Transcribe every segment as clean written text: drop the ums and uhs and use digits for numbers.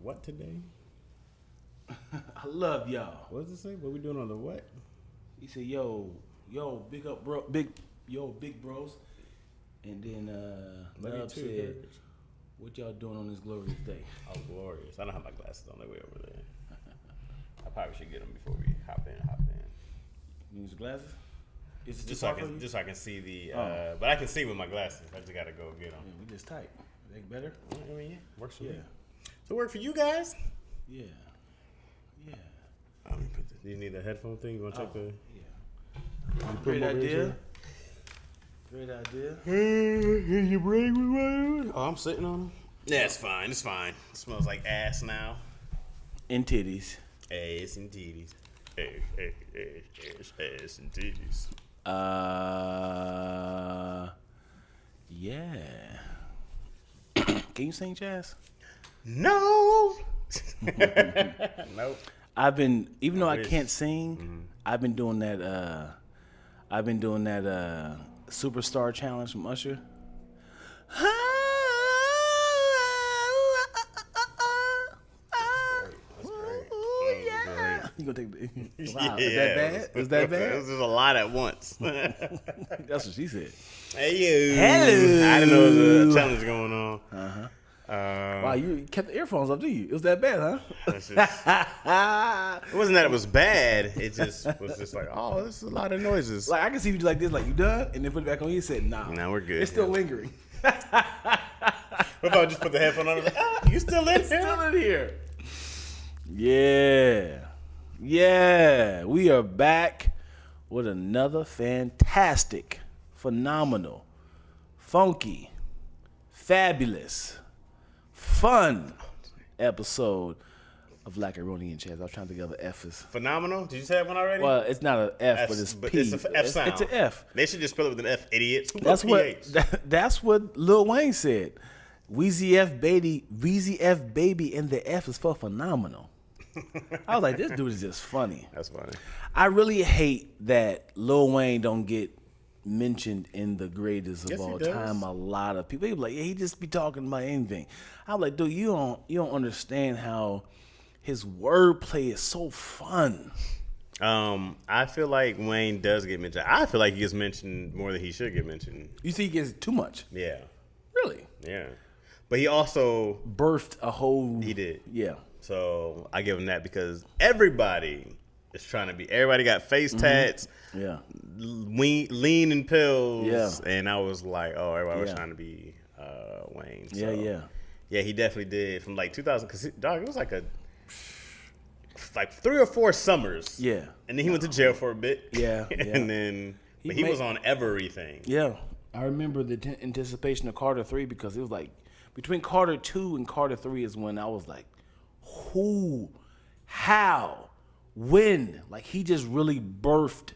what today? I love y'all. What does it say? What we doing on the what? He said, yo, big up, bro, big bros. And then Love said, what y'all doing on this glorious day? Oh, glorious. I don't have my glasses on the way over there. I probably should get them before we hop in. You use your glasses? Is it Just so I can see the, but I can see with my glasses. I just got to go get them. Yeah, we just tight. They better? I mean, yeah, works for me. Yeah. So work for you guys? Yeah. Do you need a headphone thing? You want to check the? Yeah. Great idea. Great idea. You bring me? Oh, I'm sitting on them. Yeah, it's fine. It's fine. It smells like ass now. And titties. Ass and titties. Ass and titties. Yeah. Can you sing jazz? No. Nope. I've been, even though I can't sing, I've been doing that. Superstar challenge from Usher. You gonna take the? Wow, is that bad? Was that bad? It was just a lot at once. That's what she said. Hey you. Hello. I didn't know there was a challenge going on. Wow, you kept the earphones up, did you? It was that bad, huh? It wasn't that it was bad. It just was just like, oh, this is a lot of noises. Like I can see you like this, like you done, and then put it back on. You said, nah, we're good. It's still lingering. What if I just put the headphone on? I was like, you still in here? Still in here. Yeah. We are back with another fantastic, phenomenal, funky, fabulous, fun episode of Lacaroni and Chaz. I was trying to think of the F's. Phenomenal? Did you say that one already? Well, it's not an F, but it's P. It's an F sound. It's an F. They should just spell it with an F, idiots. That's what Lil Wayne said. Weezy F baby, and the F is for phenomenal. I was like, this dude is just funny. That's funny. I really hate that Lil Wayne don't get mentioned in the greatest of all time. A lot of people be like, yeah, he just be talking about anything. I'm like, dude, you don't understand how his wordplay is so fun. I feel like Wayne does get mentioned. I feel like he gets mentioned more than he should get mentioned. You think he gets too much? Yeah. Really? Yeah. But he also birthed a whole. He did. Yeah. So I give him that because everybody is trying to be. Everybody got face tats. Yeah. Lean and pills. Yeah. And I was like, oh, everybody was trying to be Wayne. So, yeah, he definitely did from like 2000. Because dog, it was like 3 or 4 summers. Yeah. And then he went to jail for a bit. Yeah. And then he was on everything. Yeah. I remember the anticipation of Carter 3 because it was like between Carter 2 and Carter 3 is when I was like, who, how, when? Like he just really birthed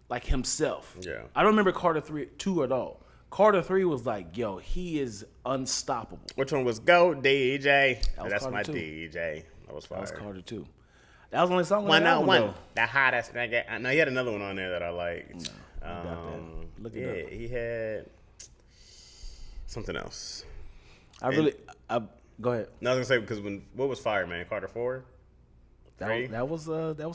like himself. Yeah. I don't remember Carter 2 at all. Carter 3 was like, yo, he is unstoppable. Which one was Go DJ? That's Carter my 2. DJ. That was fire. That was Carter 2. That was the only song on 101. The hottest nigga. No, he had another one on there that I liked. Look it up. He had something else. Go ahead. No, I was gonna say because what was Fireman? Carter 4? That was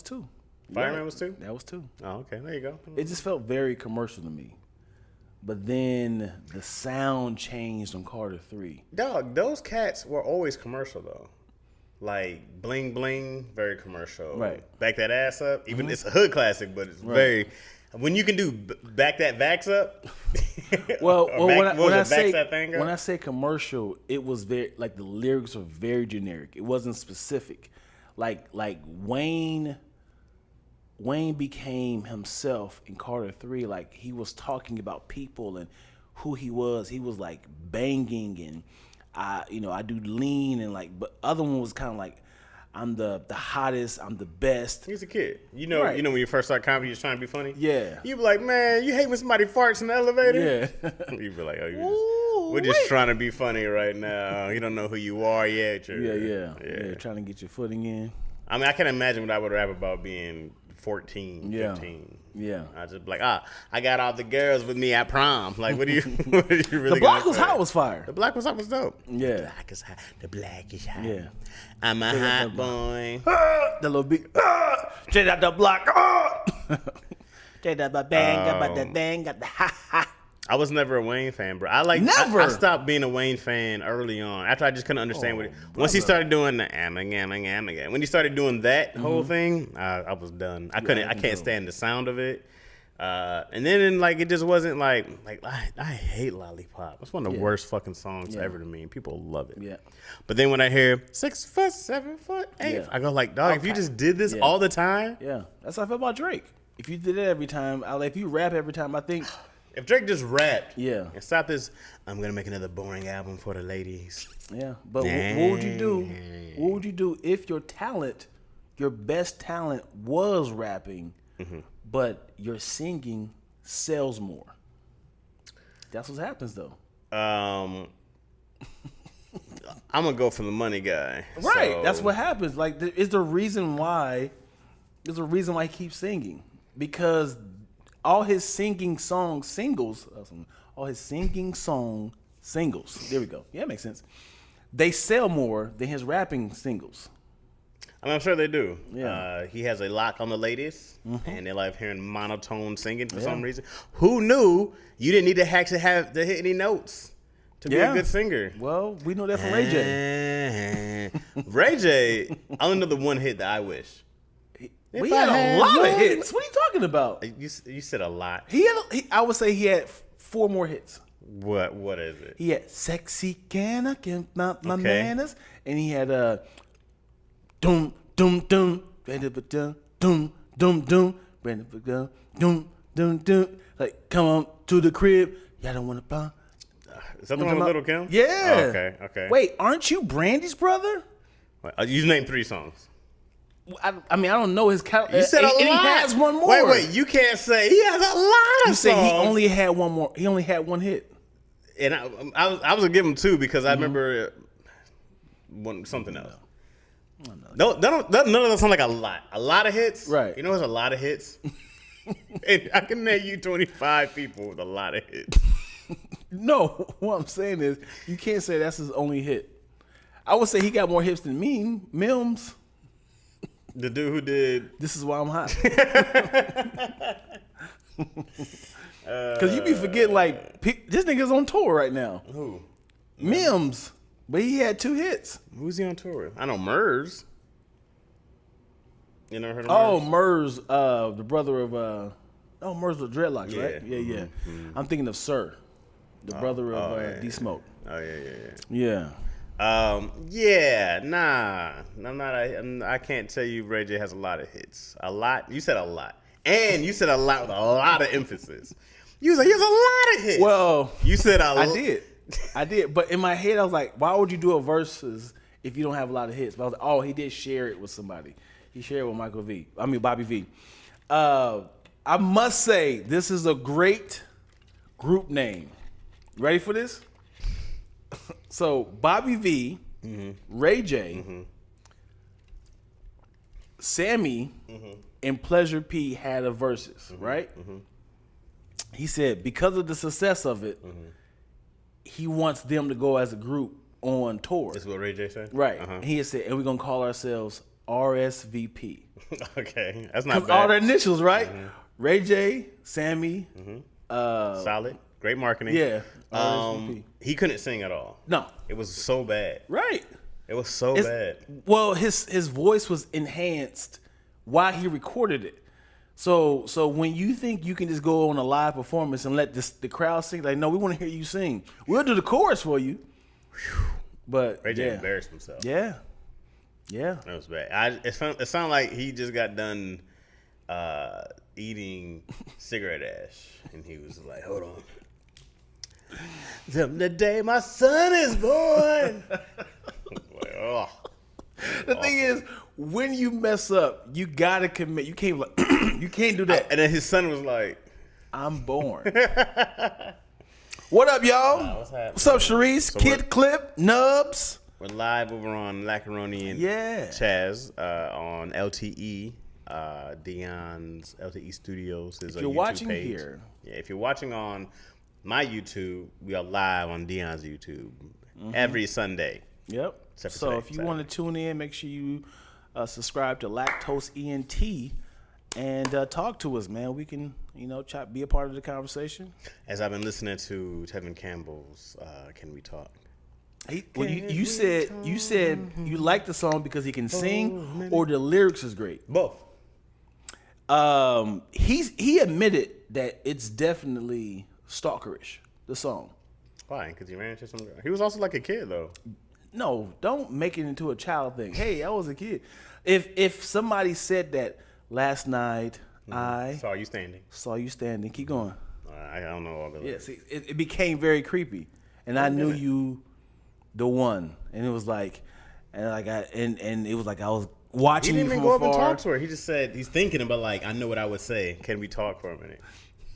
2. Fireman was 2? That was 2. Oh, okay. There you go. It just felt very commercial to me. But then the sound changed on Carter 3. Dog, those cats were always commercial though. Like bling bling, very commercial. Right. Back that ass up. Even it's a hood classic, but it's very. When you can do back that vax up. Well, when I say commercial, it was very like the lyrics were very generic. It wasn't specific. Like Wayne became himself in Carter 3. Like he was talking about people and who he was. He was like banging and I do lean and like, but other one was kind of like, I'm the hottest, I'm the best. He's a kid. You know when you first start comedy, you're trying to be funny? Yeah. You be like, man, you hate when somebody farts in the elevator? Yeah. You be like, we're just trying to be funny right now. You don't know who you are yet. Yeah. Trying to get your footing in. I mean, I can't imagine what I would rap about being 14, Yeah. 15. Yeah. I just be like, I got all the girls with me at prom. Like, what are you really The Block Was say? Hot was fire. The Black Was Hot was dope. Yeah. The Black is hot. The Black is hot. Yeah. I'm a hot boy. The little big, straight out the block. Straight out the bang, got the bang, got the ha ha. I was never a Wayne fan, bro. Never. I stopped being a Wayne fan early on after I just couldn't understand what it. Once he started doing the again, when he started doing that whole thing, I was done. I can't stand the sound of it. And then like it just wasn't like I hate Lollipop. It's one of the worst fucking songs ever to me. And people love it. Yeah. But then when I hear 6 foot, 7 foot, 8, I go like, dog, if you just did this all the time. Yeah. That's how I feel about Drake. If you did it every time, if you rap every time, I think. If Drake just rapped, Yeah. and stop this, I'm gonna make another boring album for the ladies. Yeah, but what would you do? What would you do if your talent, your best talent, was rapping, but your singing sells more? That's what happens, though. I'm gonna go for the money guy. Right, So, that's what happens. Like, there's the reason why. There's a reason why he keeps singing, because all his singing song singles. All his singing song singles. There we go. Yeah, it makes sense. They sell more than his rapping singles. I mean, I'm sure they do. Yeah. He has a lock on the ladies, and they like hearing monotone singing for some reason. Who knew you didn't need to actually have to hit any notes to be a good singer? Well, we know that from Ray J. Ray J, I only know the one hit that I wish. We had a lot of hits. What are you talking about? You said a lot. I would say he had 4 more hits. What is it? He had "Sexy Can I Get My Manners," and he had "Dum Dum Dum Dum Dum Dum Dum Dum Dum Dum." Like, come on to the crib. Y'all don't want to buy. Is that the one with Little Kim? Yeah. Oh, okay. Wait, aren't you Brandy's brother? You named 3 songs. I mean, I don't know his count. You said a lot. And he has one more. Wait. You can't say he has a lot of You songs. said he only had one more. He only had one hit. And I was gonna give him 2 because I remember something else. No, none of them sound like a lot. A lot of hits, right? You know, there's a lot of hits. And I can name you 25 people with a lot of hits. No, what I'm saying is you can't say that's his only hit. I would say he got more hits than Mims. The dude who did "This Is Why I'm Hot." Because you be forgetting, like, this nigga's on tour right now. Who? Mims. But he had 2 hits. Who's he on tour with? I know Murs. You never heard of Murs, Murs? the brother of Murs with dreadlocks, right? Yeah. I'm thinking of Sir, the brother of D Smoke. Oh yeah. Yeah. I'm not. I can't tell you Ray J has a lot of hits. A lot. You said a lot, and you said a lot with a lot of emphasis. You said he has a lot of hits. Well, you said I did. But in my head, I was like, why would you do a versus if you don't have a lot of hits? But I was like, oh, he did share it with somebody. He shared it with Bobby V. I must say, this is a great group name. Ready for this? So Bobby V, Ray J, Sammy, and Pleasure P had a versus, right? He said because of the success of it, he wants them to go as a group on tour. That's what Ray J said? Right. He had said, and we're going to call ourselves RSVP. Okay. That's not bad. All the initials, right? Ray J, Sammy. Solid. Great marketing. Yeah. He couldn't sing at all. No. It was so bad. Right. It was so bad. Well, his voice was enhanced while he recorded it. So when you think you can just go on a live performance and let the crowd sing, like, no, we want to hear you sing. We'll do the chorus for you. But Ray J embarrassed himself. Yeah. That was bad. It sounded like he just got done eating cigarette ash, and he was like, "Hold on, the day my son is born." Like, oh. The thing is, when you mess up, you gotta commit. You can't you can't do that. And then his son was like, "I'm born." What up, y'all? What's up, Sharice? Kid Clip, Nubs. We're live over on Lacaroni and Chaz on LTE. Dion's LTE Studios. His If you're YouTube watching page. here. Yeah, if you're watching on my YouTube, we are live on Dion's YouTube every Sunday. Yep. Except for So today, if you Saturday. want to tune in, make sure you subscribe to Lactose ENT and talk to us, man. We can, be a part of the conversation. As I've been listening to Tevin Campbell's "Can We Talk." Well, you said you like the song because he can sing, or the lyrics is great. Both. He admitted that it's definitely stalkerish, the song. Why? Because he ran into some girl. He was also like a kid though. No, don't make it into a child thing. Hey, I was a kid. If somebody said that last night, I Saw you standing. saw you standing. Keep going. I don't know all the. Yeah, see, it became very creepy, and I knew you, the one, and it was like, and it was like I was He watching didn't you even from go up and afar. talk to her. He just said he's thinking about like I know what I would say. Can we talk for a minute?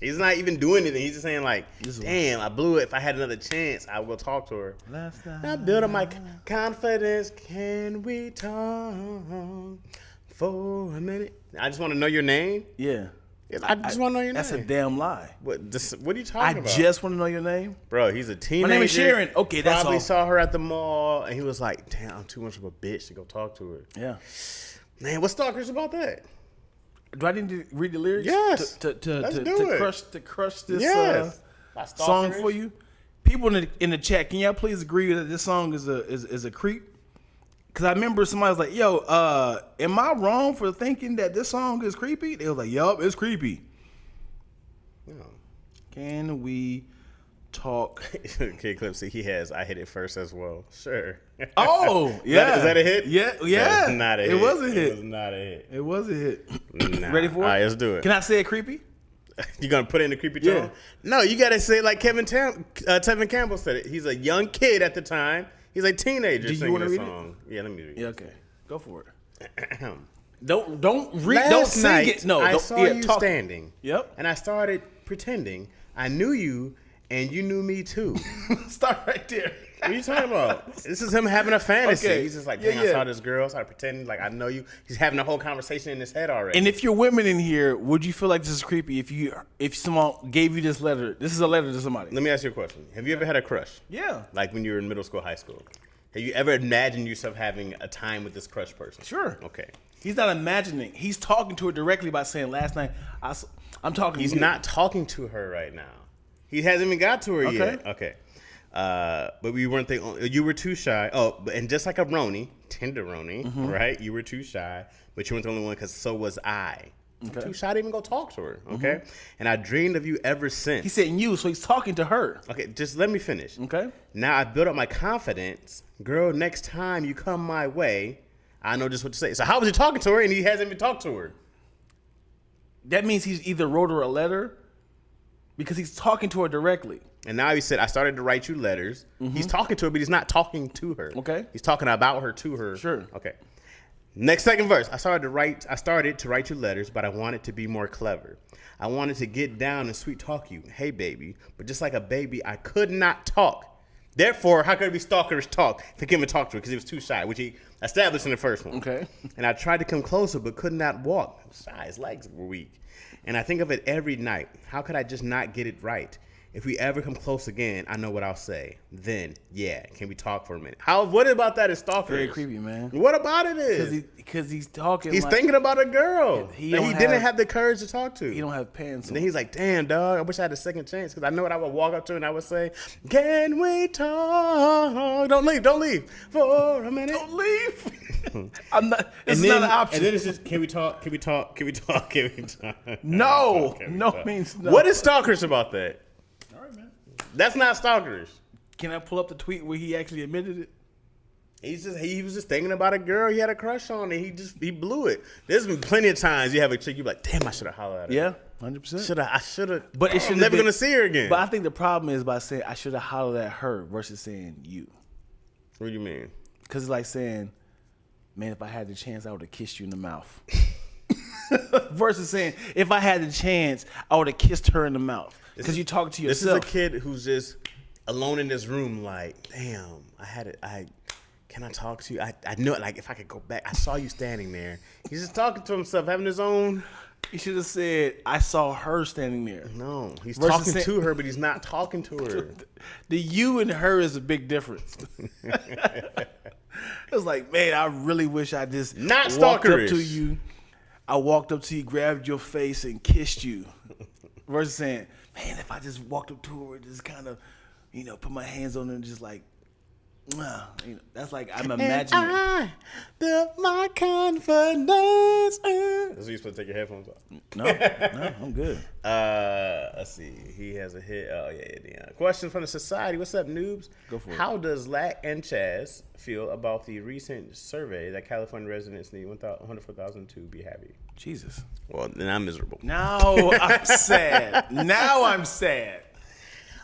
He's not even doing anything. He's just saying like, damn, I blew it. If I had another chance, I will talk to her. Last night. I build up my confidence. Can we talk for a minute? I just want to know your name. Yeah, I just want to know your that's name. a damn lie. What are you I talking about? just want to know your name. Bro, he's a teenager. name is Sharon. Okay, that's Probably all. saw her at the mall, and he was like, damn, I'm too much of a bitch to go talk to her. Yeah. Man, what's stalkers about that? Do I need to read the lyrics? Yes. To Let's do it. crush this Yes. song for you. People in the chat, can y'all please agree that this song is a creep? Because I remember somebody was like, "Yo, am I wrong for thinking that this song is creepy?" They was like, "Yup, it's creepy." No. Can we talk? Okay, Clip, see, he has I Hit It First as well. Sure. Oh, yeah. Is that a hit? Yeah. That's not a hit. It was a hit. It was not a hit. It was a hit. Nah. Ready for it? All right, let's do it. Can I say it creepy? You gonna put it in the creepy tone? Yeah. No, you gotta say it like Tevin Campbell said it. He's a young kid at the time. He's a teenager Do you singing wanna this read it? song. Yeah, let me read Yeah. it. Okay. Go for it. Yeah. Don't read. Last Don't sing night, it. No. I don't, saw yeah, you talk. standing. Yep. And I started pretending I knew you and you knew me too. Start right there. What are you talking about? This is him having a fantasy. Okay. He's just like, Yeah, dang, I yeah. saw this girl, started pretending like I know you. He's having a whole conversation in his head already. And if you're women in here, would you feel like this is creepy if someone gave you this letter? This is a letter to somebody. Let me ask you a question. Have you ever had a crush? Yeah. Like when you were in middle school, high school? Have you ever imagined yourself having a time with this crush person? Sure. Okay. He's not imagining. He's talking to her directly by saying, "Last night I'm talking." He's to you." not talking to her right now. He hasn't even got to her yet. Okay. But we weren't the only, you were too shy. Oh, and just like a Roni, Tenderoni, right? You were too shy, but you weren't the only one because so was I. I'm too shy to even go talk to her, okay? And I dreamed of you ever since. He said you, so he's talking to her. Okay, just let me finish. Okay. Now I've built up my confidence. Girl, next time you come my way, I know just what to say. So how was he talking to her and he hasn't even talked to her? That means he's either wrote her a letter because he's talking to her directly. And now he said, I started to write you letters. He's talking to her, but he's not talking to her. Okay. He's talking about her to her. Sure. Okay. Next second verse. I started to write you letters, but I wanted to be more clever. I wanted to get down and sweet talk you. Hey, baby. But just like a baby, I could not talk. Therefore, how could it be stalkerish talk to him and talk to her? Because he was too shy, which he established in the first one. Okay. And I tried to come closer, but could not walk. I was shy. His legs were weak. And I think of it every night. How could I just not get it right? If we ever come close again, I know what I'll say. Then, yeah, can we talk for a minute? What about that is stalkerish? Very creepy, man. What about it is? Because he's talking. He's like thinking about a girl He that don't he didn't have- have the courage to talk to. he don't have pants. And then On. he's like, damn, dog, I wish I had a second chance because I know what I would walk up to her and I would say, can we talk? Don't leave for a minute. Don't leave. I'm not. This is then, not an option. And then it's just, can we talk? Can we talk? Can we talk? Can we talk? No. Can we No talk? means no. What is stalkerish about that? All right, man. That's not stalkerish. Can I pull up the tweet where he actually admitted it? He was just thinking about a girl he had a crush on and he blew it. There's been plenty of times you have a chick, you be like, damn, I should have hollered at her. Yeah, 100%. I should have. But it I'm should've never been- gonna see her again. But I think the problem is by saying I should have hollered at her versus saying you. What do you mean? Because it's like saying, man, if I had the chance, I would have kissed you in the mouth. Versus saying, if I had the chance, I would have kissed her in the mouth. Because you talk to This yourself. is a kid who's just alone in this room, like, damn, can I talk to you? I know, like, if I could go back, I saw you standing there. He's just talking to himself, having his own. He should have said, I saw her standing there. No, he's Versus talking to her, but he's not talking to her. The you and her is a big difference. It was like, man, I really wish I just Not walked up stalkerish. to you. I walked up to you, grabbed your face, and kissed you. Versus saying, man, if I just walked up to her and just kind of, put my hands on her and just like, that's like I'm imagining. And I built my confidence. That's what you're supposed to take your headphones off. No, I'm good. Let's see. He has a hit. Oh, yeah. Question from the society. What's up, noobs? Go for it. How does Lack and Chaz feel about the recent survey that California residents need 104,000 to be happy? Jesus. Well, then I'm miserable. Now I'm sad.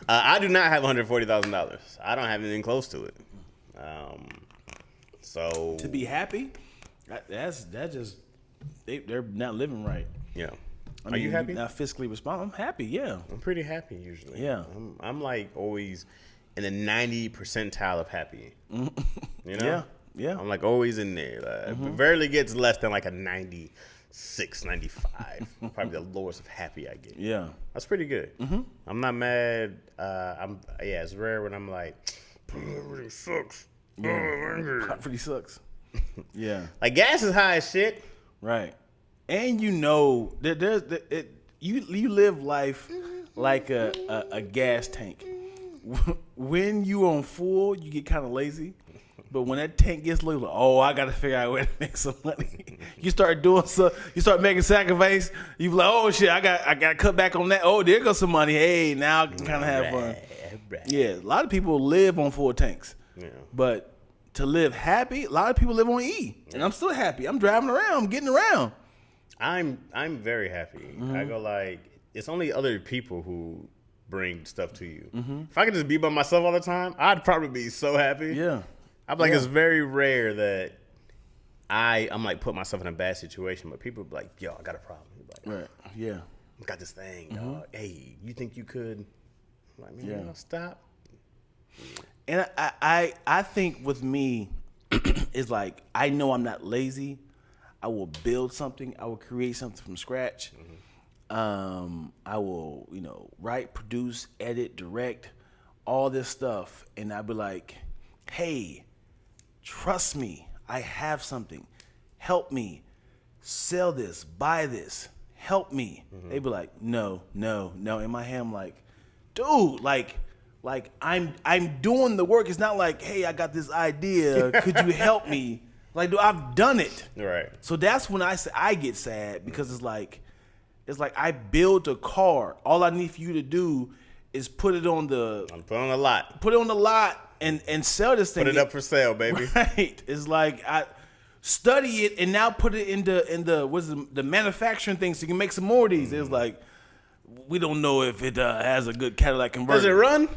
I do not have $140,000. I don't have anything close to it. So To be happy, that's just they're not living right. yeah. I Are mean, you happy? Not fiscally responsible. I'm happy. Yeah. I'm pretty happy usually. Yeah. I'm like always in the 90 percentile of happy. You know? Yeah. I'm like always in there. It rarely gets less than like a 96, 95. Probably the lowest of happy I get. Yeah. That's pretty good. I'm not mad. It's rare when I'm like, everything sucks. Poverty sucks. Yeah. Like gas is high as shit. Right. And that you live life like a gas tank. When you on full, you get kind of lazy. But when that tank gets low, like, oh, I got to figure out a way to make some money. You start doing you start making sacrifice. You be like, oh shit, I got to cut back on that. Oh, there goes some money. Hey, now I can kind of have fun. Yeah, a lot of people live on full tanks. Yeah. But to live happy, a lot of people live on E. And I'm still happy. I'm driving around. I'm getting around. I'm very happy. I go like, it's only other people who bring stuff to you. If I could just be by myself all the time, I'd probably be so happy. Yeah. I'm like, it's very rare that I'm like put myself in a bad situation, but people be like, yo, I got a problem. Like, Right. Yeah. I got this thing, dog. Hey, you think you could? I'm like, man, Yeah. you know, stop. And I think with me, it's like, I know I'm not lazy. I will build something. I will create something from scratch. I will, write, produce, edit, direct, all this stuff. And I'll be like, hey, trust me. I have something. Help me. Sell this. Buy this. Help me. They be like, no. In my head, I'm like, dude, like I'm doing the work. It's not like, hey, I got this idea. Could you help me? Like, dude, I've done it. Right. So that's when I get sad because it's like I built a car. All I need for you to do is put it on the lot and sell this thing. Put it up for sale, baby. Right. It's like I study it and now put it in the manufacturing thing so you can make some more of these. It's like we don't know if it has a good catalytic converter. Does it run?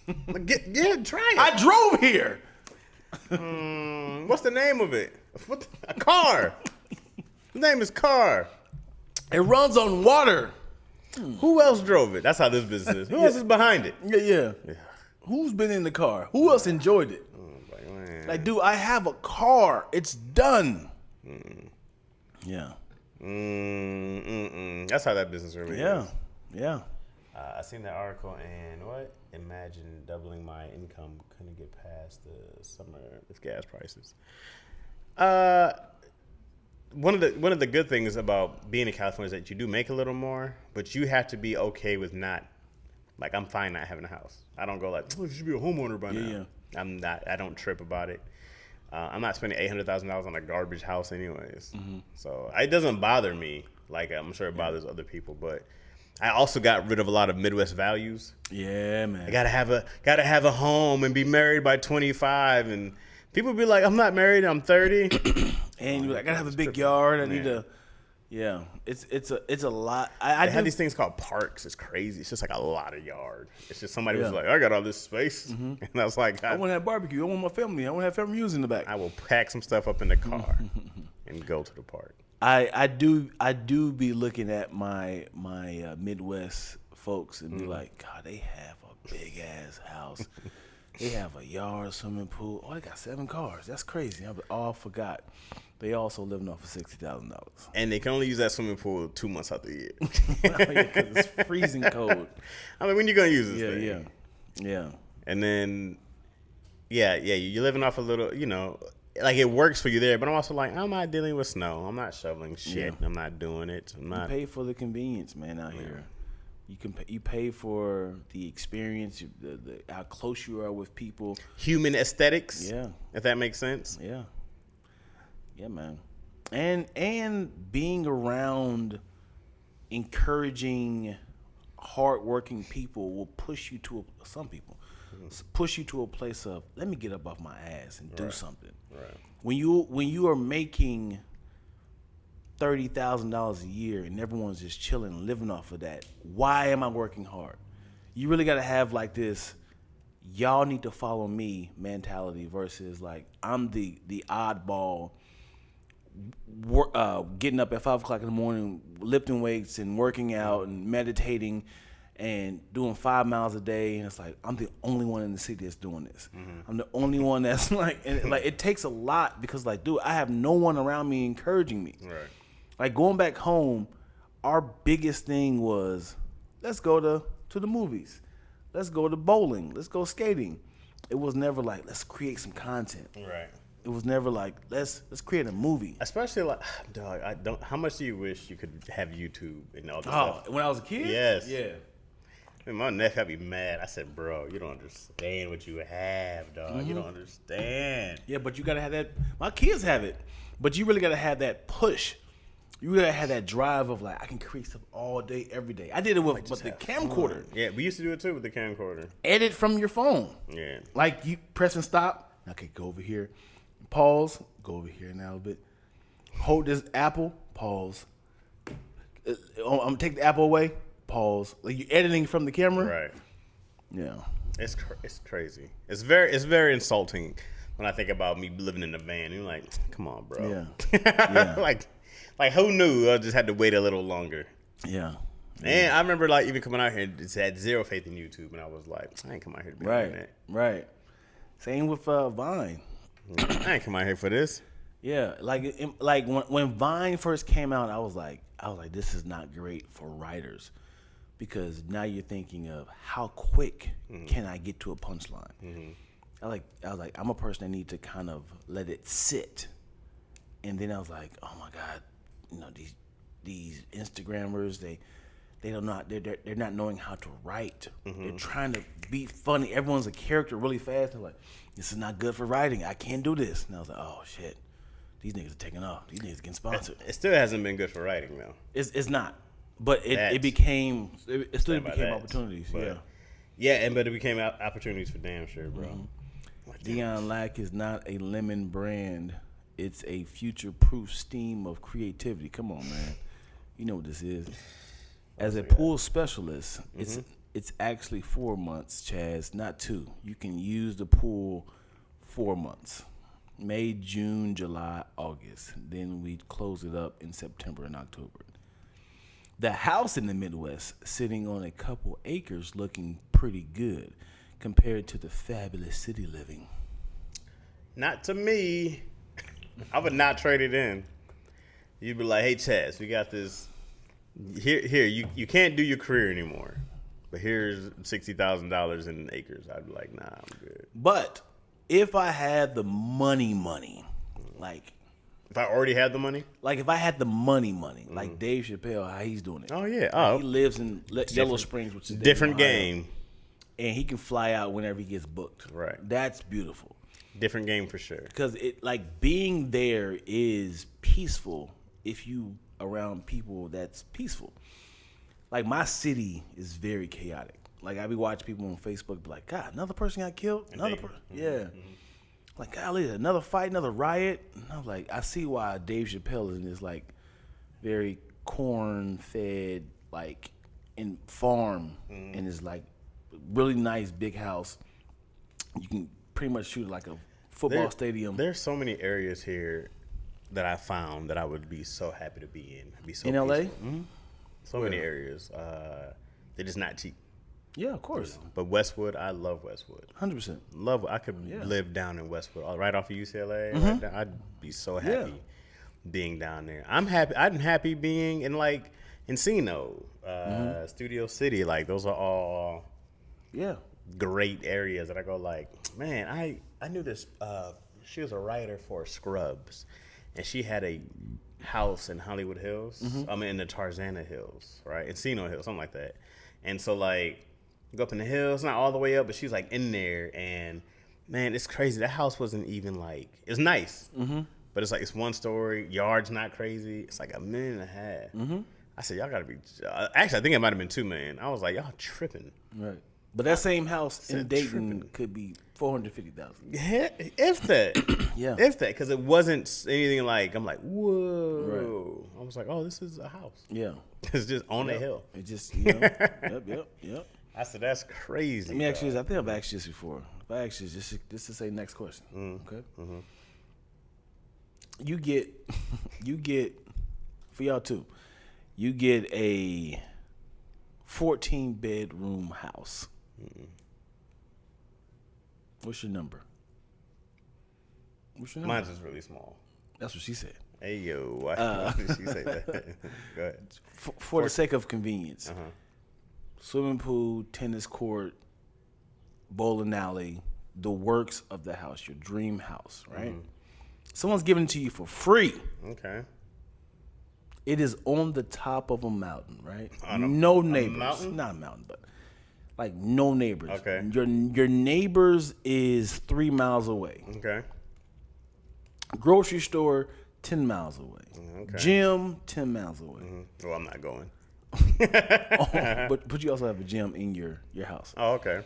Try it. I drove here. What's the name of it? A car. His name is Car. It runs on water. Who else drove it? That's how this business is. Who else is behind it? Yeah. Who's been in the car? Who else enjoyed it? Like, dude, I have a car. It's done. Yeah. That's how that business really is. Yeah. I seen that article and imagine doubling my income couldn't get past the summer with gas prices. One of the good things about being in California is that you do make a little more, but you have to be okay with not, like, I'm fine not having a house. I don't go like, oh, you should be a homeowner by now. Yeah. I'm not. I don't trip about it. I'm not spending $800,000 on a garbage house anyways. So it doesn't bother me like I'm sure it bothers other people, but I also got rid of a lot of Midwest values. Yeah, man. I gotta have a home and be married by 25, and people be like, I'm not married, I'm 30. And you're like, I gotta have a big yard. I need to. Yeah, it's a lot. I have these things called parks. It's crazy. It's just like a lot of yard. It's just somebody was like, I got all this space, and I was like, I want to have barbecue. I want my family. I want to have family views in the back. I will pack some stuff up in the car and go to the park. I do be looking at my Midwest folks and be like, God, they have a big ass house. They have a yard, swimming pool. Oh, they got 7 cars. That's crazy. I all forgot. They also living off of $60,000. And they can only use that swimming pool 2 months out the year. Because it's freezing cold. I mean, when you gonna use this thing? Yeah. And then, you're living off a little, like it works for you there. But I'm also like, I'm not dealing with snow. I'm not shoveling shit. Yeah. I'm not doing it. I'm not. You pay for the convenience, man, out here. You pay for the experience, the how close you are with people. Human aesthetics. Yeah. If that makes sense. Yeah, man. And being around encouraging, hardworking people will push you to some people push you to a place of let me get up off my ass and do something. Right. When you are making $30,000 a year and everyone's just chilling, living off of that, why am I working hard? You really got to have like this, y'all need to follow me mentality versus like I'm the oddball. Getting up at 5 o'clock in the morning, lifting weights and working out and meditating and doing 5 miles a day, and it's like I'm the only one in the city that's doing this. I'm the only one that's like, and like it takes a lot because like, dude, I have no one around me encouraging me. Right. Like going back home, our biggest thing was let's go to the movies, let's go to bowling, let's go skating. It was never like let's create some content. Right. It was never like let's create a movie. Especially like, dog. How much do you wish you could have YouTube and all this Oh, stuff? when I was a kid? Yes. Yeah. I mean, my nephew had me mad. I said, bro, you don't understand what you have, dog. You don't understand. Yeah, but you gotta have that. My kids have it, but you really gotta have that push. You gotta have that drive of like I can create stuff all day, every day. I did it with the camcorder. Yeah, we used to do it too with the camcorder. Edit from your phone. Yeah. Like you press and stop. Okay, go over here. Pause. Go over here now a little bit. Hold this apple. Pause. I'm gonna take the apple away. Pause. Like you're editing from the camera. Right. Yeah. It's crazy. It's very insulting when I think about me living in a van. You're like, come on, bro. Yeah. like who knew? I just had to wait a little longer. Yeah. And I remember like even coming out here and just had zero faith in YouTube, and I was like, I ain't come out here to be doing that. Right. Same with Vine. I ain't come out here for this. Yeah, like when Vine first came out, I was like, this is not great for writers, because now you're thinking of how quick can I get to a punchline. I was like, I'm a person that need to kind of let it sit, and then I was like, oh my God, these Instagrammers, they're not knowing how to write. They're trying to be funny. Everyone's a character really fast. They're like, this is not good for writing. I can't do this. And I was like, oh shit, these niggas are taking off. These niggas getting sponsored. It still hasn't been good for writing though. It's not, but it became opportunities. But, yeah, but it became opportunities for damn sure, bro. Dion Lack is not a lemon brand. It's a future-proof steam of creativity. Come on, man. You know what this is. As a pool specialist, it's actually 4 months, Chaz, not 2. You can use the pool 4 months. May, June, July, August. Then we close it up in September and October. The house in the Midwest, sitting on a couple acres, looking pretty good compared to the fabulous city living. Not to me. I would not trade it in. You'd be like, hey, Chaz, we got this. Here, you can't do your career anymore, but here's $60,000 in acres. I'd be like, nah, I'm good. But if I had the money, like if I already had the money, if I had the money, like Dave Chappelle, how he's doing it. Oh yeah, he lives in Yellow Springs, which is different game, and he can fly out whenever he gets booked. Right, that's beautiful. Different game for sure. Because it being there is peaceful if you around people that's peaceful. Like my city is very chaotic. Like I be watching people on Facebook be like, God, another person got killed. Another person, yeah. Like golly, another fight, another riot. And I was like, I see why Dave Chappelle is in this like very corn-fed like in farm in this like really nice big house. You can pretty much shoot like a football stadium. There's so many areas here that I found that I would be so happy to be in. Be so in LA? So many areas. They're just not cheap. Yeah, of course. But Westwood, I love Westwood. 100%. Love. I could live down in Westwood, right off of UCLA. Right down, I'd be so happy being down there. I'm happy being in like Encino, Studio City. Like those are all great areas that I go like, man, I knew this. She was a writer for Scrubs, and she had a house in Hollywood Hills. I mean, in the Tarzana Hills, right? Encino Hills, something like that. And so like, you go up in the hills, not all the way up, but she was like in there, and man, it's crazy. That house wasn't even like, it's nice, but it's like it's one story, yard's not crazy. It's like $1.5 million. I said, y'all gotta be. Actually, I think it might have been $2 million. I was like, y'all tripping. Right. But that same house in Dayton could be $450,000. If that, Yeah. if that, because it wasn't anything like I'm like, whoa. Right. I was like, oh, this is a house. Yeah. It's just on the hill. It just, yep. I said, that's crazy. Let me ask you this. I think I've asked you this before. If I ask you this, just to say next question, okay? You get, for y'all too, you get a 14-bedroom house. What's your number? Mine's just really small. That's what she said. Hey, yo. Why did she say that? Go ahead. For the sake of convenience, swimming pool, tennis court, bowling alley, the works of the house, your dream house, right? Someone's giving it to you for free. Okay. It is on the top of a mountain, right? No neighbors. Mountain? Not a mountain, but like no neighbors. Okay. Your neighbors is 3 miles away. Okay. Grocery store, 10 miles away. Okay. Gym, 10 miles away. Well, I'm not going. But you also have a gym in your house. Oh, okay.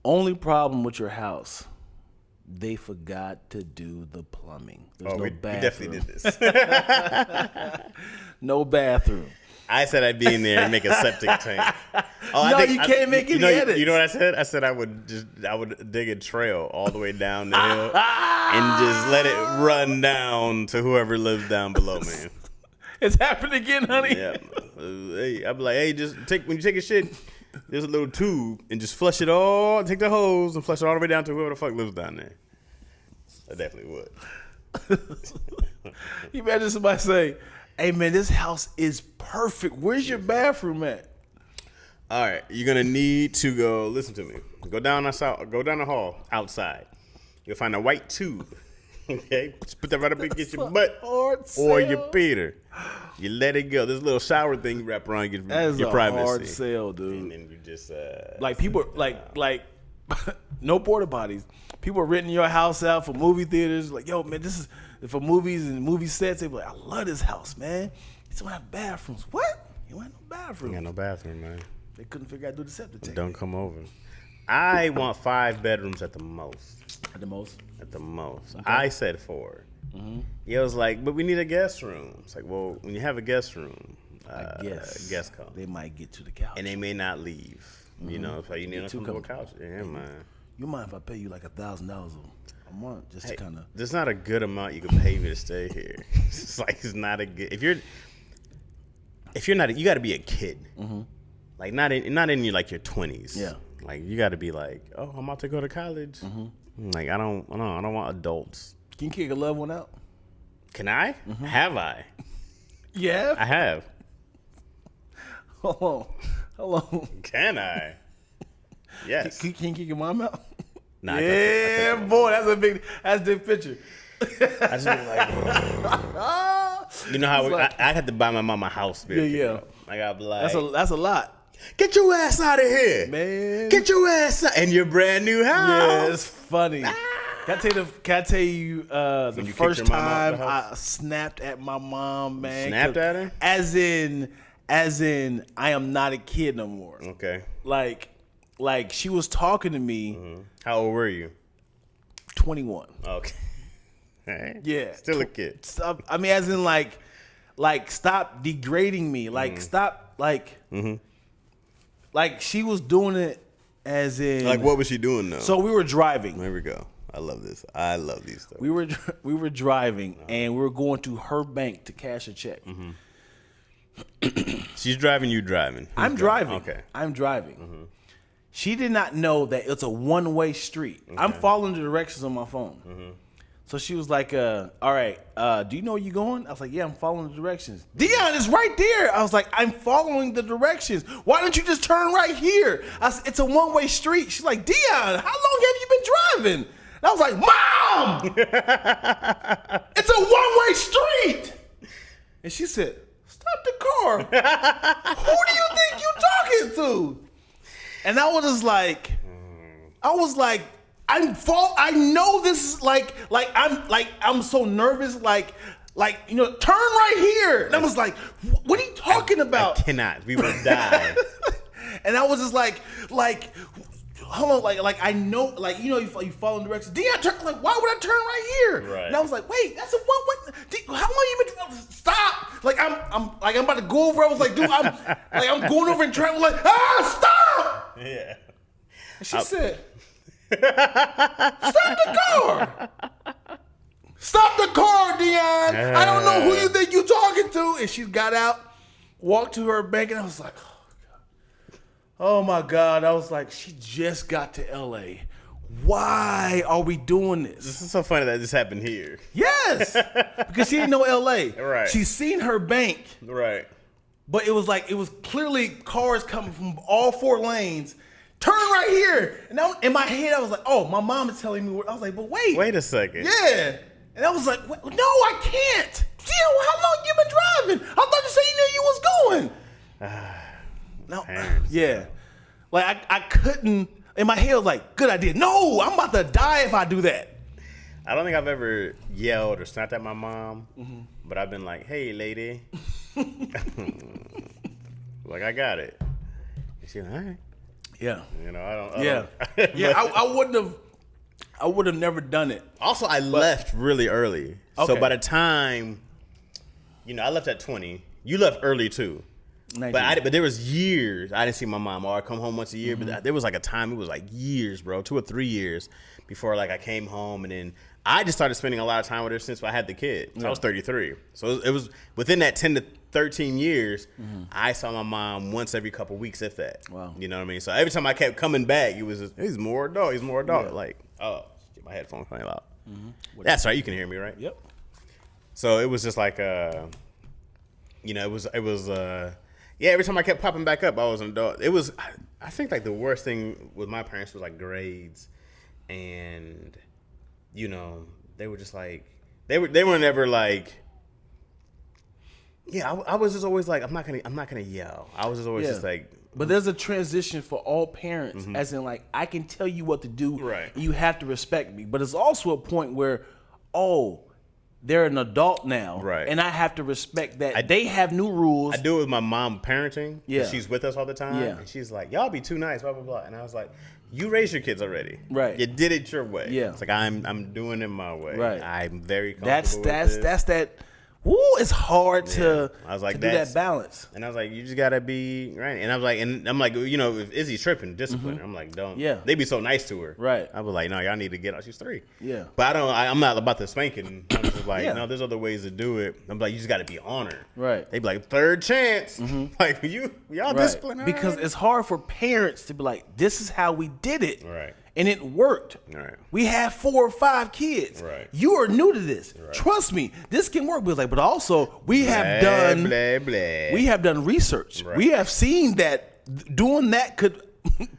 Only problem with your house, they forgot to do the plumbing. There's no we bathroom. definitely did this. No bathroom. I said I'd be in there and make a septic tank. Oh, No, you can't make any edits. You know what I said? I said I would dig a trail all the way down the hill and just let it run down to whoever lives down below, man. It's happened again, honey. Yeah. Hey, I'd be like, hey, when you take a shit, there's a little tube and just flush it all. Take the hose and flush it all the way down to whoever the fuck lives down there. I definitely would. You imagine somebody say, hey, man, this house is perfect. Where's your bathroom at? All right, you're gonna need to go. Listen to me. Go down the hall outside. You'll find a white tube. Okay, just put that right up against your butt or your Peter. You let it go. This little shower thing you wrap around your privacy. Hard sell, dude. And then you just like people like no porta potties. People are renting your house out for movie theaters. Like, yo, man, this is for movies and movie sets. They be like, I love this house, man. You don't have bathrooms. What? You don't have no bathroom. ain't got no bathroom, man. They couldn't figure out how to do the septic tank. Don't come over. I want 5 bedrooms at the most. At the most. At the most. Okay. I said 4. Yeah, it was like, but we need a guest room. It's like, well, when you have a guest room, guests come. They might get to the couch. And they may not leave. You know, so you need to come to a couch. Yeah, man. You mind if I pay you like $1,000 a month just to kind of? There's not a good amount you can pay me to stay here. It's like it's not a good. If you're not, you got to be a kid. Like not in your like your 20s. Yeah. Like you got to be like, oh, I'm about to go to college. Like I don't want adults. Can you kick a loved one out? Can I? Have I? Yeah. I have. Hold on. Can I? Yes. Can you kick your mom out? Nah, yeah, boy, that's a big picture. I just be like, you know how I had to buy my mom a house. Yeah. I got be like, that's a lot. Get your ass out of here, man. Get your ass out in your brand new house. Yeah, it's funny. Can I tell you the first time I snapped at my mom, man? Snapped at her? As in, I am not a kid no more. Okay. Like she was talking to me. How old were you? 21. Okay. Right. Yeah. Still a kid. I mean, as in like stop degrading me. Like stop like she was doing it as in. Like what was she doing though? So we were driving. There we go. I love this. I love these stories. We were driving and we were going to her bank to cash a check. She's driving, you driving. I'm driving. Okay. I'm driving. She did not know that it's a one-way street. Okay. I'm following the directions on my phone. So she was like, all right, do you know where you're going? I was like, yeah, I'm following the directions. Dion is right there. I was like, I'm following the directions. Why don't you just turn right here? I said, it's a one-way street. She's like, Dion, how long have you been driving? And I was like, Mom! It's a one-way street! And she said, stop the car. Who do you think you're talking to? And I was just like, I know this is I'm so nervous, turn right here. And I was like, what are you talking about? I cannot. We will die. And I was just like, hold on, I know, you follow in directions. Dion, why would I turn right here? Right. And I was like, wait, that's a one-way. How long you been? Stop! I'm about to go over. I was like, dude, I'm going over and trying stop! Yeah. And she said, stop the car! Stop the car, Dion! I don't know who you think you're talking to. And she got out, walked to her bank, and I was like, oh my God. I was like, she just got to LA. Why are we doing this? This is so funny that this happened here. Yes! Because she didn't know LA. Right. She's seen her bank. Right. But it was clearly cars coming from all 4 lanes. Turn right here. And in my head, I was like, oh, my mom is telling me. I was like, but wait. Wait a second. Yeah. And I was like, no, I can't. Gio, how long you been driving? I thought you said you knew you was going. No. Yeah. I couldn't. In my head, I was like, good idea. No, I'm about to die if I do that. I don't think I've ever yelled or snapped at my mom, but I've been like, hey, lady. I got it. And she's like, all right. Yeah. I don't. Yeah. I would have never done it. Also, I left really early. Okay. So by the time, I left at 20. You left early too. 19. But there was years I didn't see my mom, or I come home once a year. But there was a time, it was years, bro, 2 or 3 years before I came home, and then I just started spending a lot of time with her since I had the kid. So I was 33. So it was within that 10 to 13 years, I saw my mom once every couple weeks, if that. Wow. You know what I mean? So every time I kept coming back, it was just, he's more adult. Yeah. Oh, shit, my headphones playing loud. That's right. You can hear me, right? Yep. So it was just every time I kept popping back up, I was an adult. It was, I think the worst thing with my parents was grades, and they were just they were never I was just always I'm not gonna yell. I was just always just But there's a transition for all parents, as in I can tell you what to do, right? And you have to respect me. But it's also a point where, they're an adult now, right? And I have to respect that they have new rules. I do it with my mom parenting. Yeah, she's with us all the time. Yeah, and she's like, "Y'all be too nice," blah blah blah. And I was like, "You raised your kids already, right? You did it your way. Yeah, it's I'm doing it my way. Right? I'm very comfortable that's that. Woo, it's hard to do that balance. And I was like, you just gotta be right. And I was like, and I'm like, if Izzy's tripping, discipline. I'm like, don't. Yeah. They be so nice to her. Right. I was like, no, y'all need to get out. She's 3. Yeah. But I'm not about to spank it. And I'm just like, no, there's other ways to do it. I'm like, you just gotta be on her. Right. They be like, third chance. Y'all discipline her. Because it's hard for parents to be like, this is how we did it. Right. And it worked. Right. We have 4 or 5 kids. Right. You are new to this. Right. Trust me, this can work. But also we have done we have done research. Right. We have seen that doing that could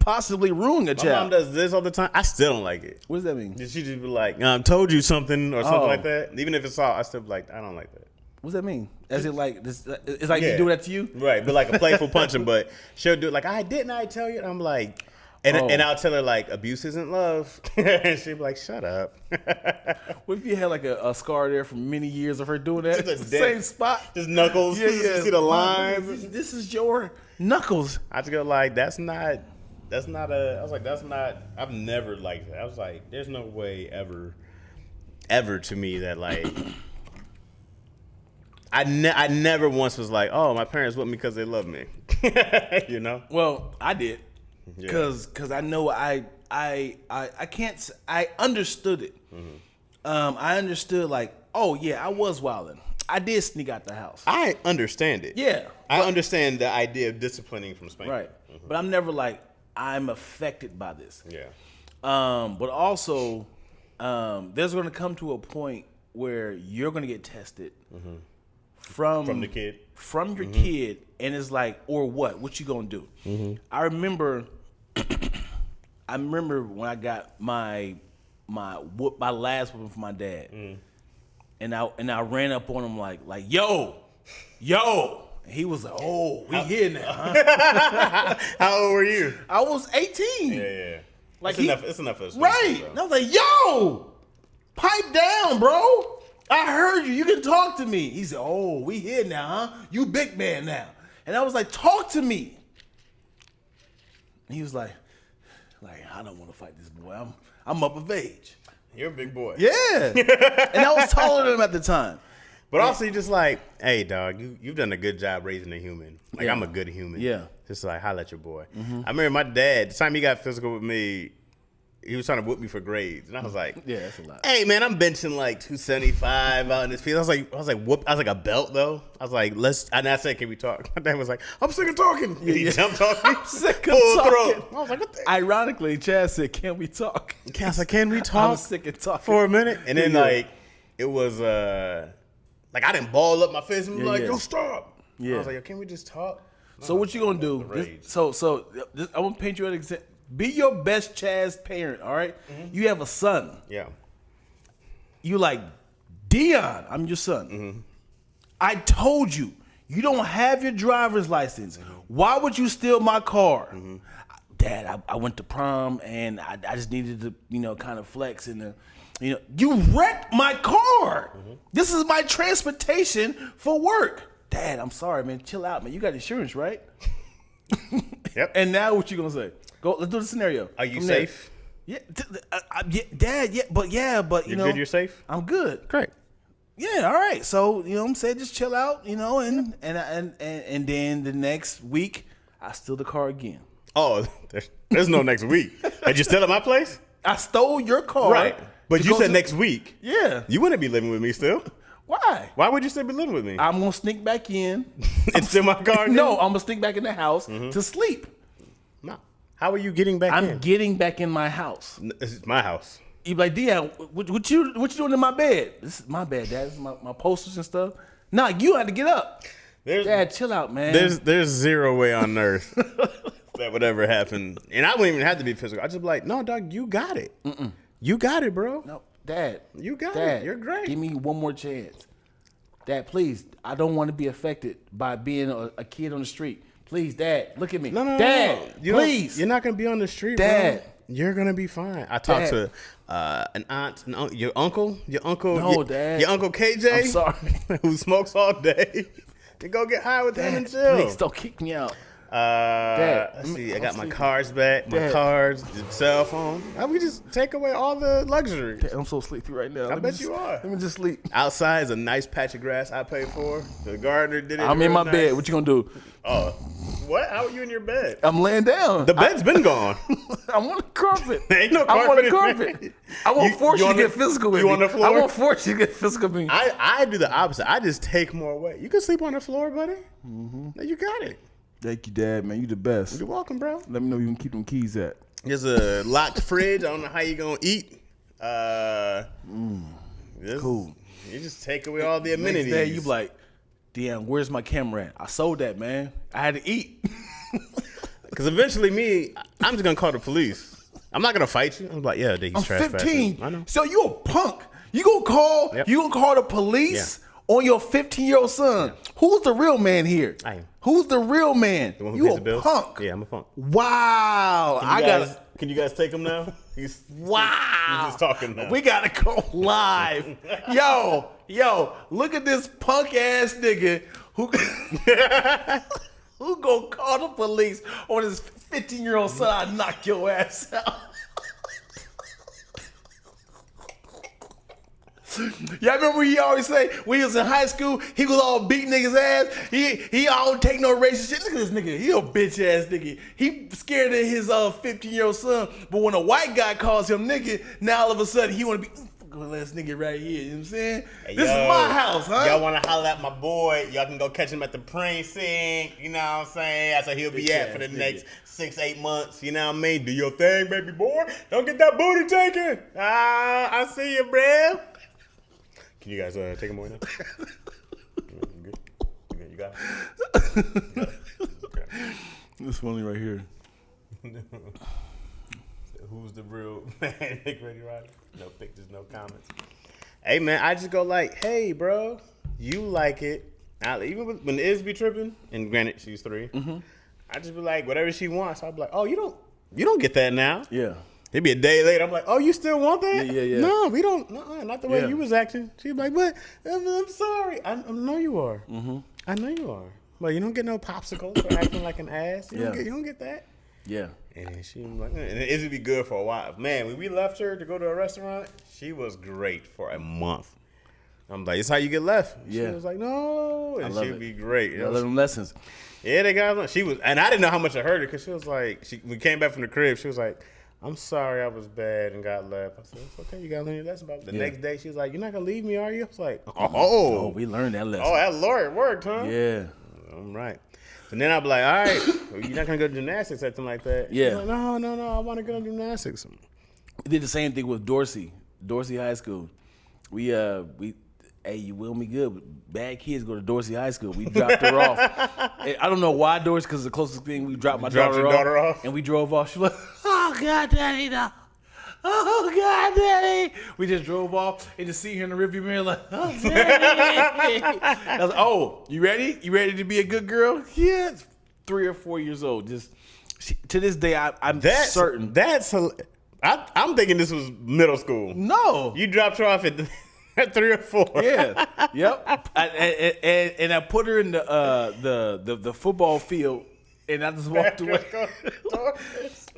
possibly ruin a child. My mom does this all the time. I still don't like it. What does that mean? She just be like, told you something or something like that. Even if it's all, I still be like, I don't like that. What does that mean? As it this? It's like you do that to you, right? But a playful punching. But she'll do it I tell you. And I'm like. And I'll tell her abuse isn't love, and she'll be like, "Shut up." What if you had a scar there from many years of her doing that? Same spot, just knuckles. Yeah. You see the lines. This is your knuckles. I just go that's not. I was like, that's not. I've never liked that. I was like, there's no way ever to me that I never once was like, oh, my parents with me because they love me. Well, I did. Cause I know I can't. I understood it. I understood I was wilding. I did sneak out the house. I understand it. Yeah. I understand the idea of disciplining from spanking. Right. But I'm never like, I'm affected by this. Yeah. But also, there's going to come to a point where you're going to get tested from the kid. From your kid, and it's like, or what? What you going to do? I remember when I got my last one from my dad. And I ran up on him like yo. And he was like, oh, we here now, huh? How old were you? I was 18. Yeah. Like It's enough for this. Right. And I was like, yo, pipe down, bro. I heard you. You can talk to me. He said, oh, we here now, huh? You big man now. And I was like, talk to me. And he was like, I don't want to fight this boy. I'm up of age. You're a big boy. Yeah. And I was taller than him at the time. But also, you're just like, hey, dog, you've done a good job raising a human. Like, Yeah. I'm a good human. Yeah. Just like, holla at your boy. I remember my dad, the time he got physical with me, he was trying to whoop me for grades. And I was like, Yeah, that's a lot. hey, man, I'm benching like 275 out in this field. I was like, a belt, though. I was like, and I said, can we talk? My dad was like, I'm sick of talking. He jumped off me. I'm sick of Full talking. throat. I was like, what the? Ironically, Chad said, can we talk? I was like, can we I talk was sick of talking. for a minute? And then, Yeah. like, it was, like, I didn't ball up my fist and be like, yeah. yo, stop. Yeah. I was like, yo, can we just talk? So what you gonna do? Rage. I want to paint you an example. Be your best Chaz parent, all right? You have a son. Yeah. You like, Dion, I'm your son. I told you, you don't have your driver's license. Why would you steal my car? Dad, I went to prom and I just needed to, kind of flex and, you wrecked my car. This is my transportation for work. Dad, I'm sorry, man. Chill out, man. You got insurance, right? Yep. And now what you gonna say? Go. Let's do the scenario. Are you From there. safe? Yeah, Dad. Yeah, but You're good, you're safe? I'm good. Great. Yeah, all right. So I'm saying just chill out, and then the next week I steal the car again. Oh, there's no next week. Did you steal at my place? I stole your car. Right. But to you go said to- next week. Yeah. You wouldn't be living with me still. Why? Why would you still be living with me? I'm gonna sneak back in. And steal my car again? No, I'm gonna sneak back in the house to sleep. No. How are you getting back I'm in? getting back in my house. This is my house. You be like, Dion, what you doing in my bed? This is my bed, Dad. This is my posters and stuff. Nah, you had to get up. Dad, chill out, man. There's zero way on earth that would ever happen. And I wouldn't even have to be physical. I'd just be like, no, dog, you got it. You got it, bro. No, Dad. You got Dad, it. You're great. Give me one more chance. Dad, please. I don't want to be affected by being a kid on the street. Please, Dad, look at me. No. Dad, You don't- please. You're not going to be on the street, Dad. bro. You're going to be fine. I talked Dad. to an aunt, your uncle. No, Dad. Your Uncle KJ. I'm sorry. Who smokes all day. To go get high with him Dad, and chill. please don't kick me out. Let's I'm- see. I I'm got my sleeping. cards back, my Dad. cards, the cell phone. We just take away all the luxury. Dad, I'm so sleepy right now. Let me bet just- you are. Let me just sleep. Outside is a nice patch of grass I paid for. The gardener did it. I'm in real my nice. bed. What you gonna do? Oh, what? How are you in your bed? I'm laying down. The bed's been gone. I want a carpet. Ain't no I want a carpet in carpet. bed. I won't force you on to get the- physical with you me. on the floor? I won't force you to get physical with me. I do the opposite. I just take more weight. You can sleep on the floor, buddy. You got it. Thank you, Dad, man. You the best. You're welcome, bro. Let me know you can keep them keys at. There's a locked fridge. I don't know how you gonna eat. Cool. You just take away all the Next amenities. day, you be like, Dion, where's my camera at? I sold that, man. I had to eat. Because eventually, I'm just gonna call the police. I'm not gonna fight you. I'm like, yeah, he's I'm trespassing. 15. I know. So you a punk. You gonna call? Yep. You gonna call the police on your 15-year-old son? Who's the real man here? I am. Who's the real man? The one who You pays a the bills? punk. Yeah, I'm a punk. Wow. Can you guys take him now? He's Wow. just talking now. We gotta go live. yo, look at this punk ass nigga who who gonna call the police on his 15-year-old son. I knock your ass out. Y'all remember he always say when he was in high school, he was all beating niggas ass. He don't take no racist shit. Look at this nigga. He a bitch ass nigga. He scared of his 15-year-old son. But when a white guy calls him nigga, now all of a sudden he wanna be go let this nigga right here. You know what I'm saying? Hey, This yo, is my house, huh? Y'all want to holler at my boy? Y'all can go catch him at the precinct. You know what I'm saying? That's where he'll be at for the next 6-8 months. You know what I mean? Do your thing, baby boy. Don't get that booty taken. I see you, bro. Can you guys take him away now? You good? You got it? Okay. This funny right here. Who's the real man? Nick Ready Rider? No pictures, no comments. Hey man, I just go like, hey bro, you like it. Even when Iz be tripping, and granted she's 3, I just be like, whatever she wants. I'll be like, oh, you don't get that now. Yeah. It'd be a day later. I'm like, oh, you still want that? Yeah. No, we don't. Not the way Yeah. you was acting. She'd be like, but I'm sorry. I know you are. I know you are. But you don't get no popsicle for acting like an ass. You don't get that. Yeah. And then she was like, and it would be good for a while. Man, when we left her to go to a restaurant, she was great for a month. I'm like, it's how you get left. Yeah. She was like, no, and she'd be great. I love them lessons. Yeah, they got. She was, and I didn't know how much I hurt her because she was like, we came back from the crib. She was like, I'm sorry I was bad and got left. I said, it's okay. You gotta learn your lesson. About it. The next day, she was like, you're not gonna leave me, are you? I was like, Oh, we learned that lesson. oh, that Lord worked, huh? Yeah. I'm right. And then I'll be like, all right, well, you're not gonna go to gymnastics or something like that. Yeah. She's like, no, I want to go to gymnastics. We did the same thing with Dorsey High School. We hey, you will me good. Bad kids go to Dorsey High School. We dropped her off. And I don't know why Dorsey, because the closest thing we dropped my daughter off. And we drove off. She was like, oh, God, Daddy, no. Oh, God, Daddy. We just drove off and just see her in the rearview mirror like, oh, Daddy. I was like, oh, you ready? You ready to be a good girl? Yeah. 3 or 4 years old. To this day, I'm certain. I'm thinking this was middle school. No. You dropped her off at 3 or 4. Yeah. Yep. And I put her in the football field, and I just walked away.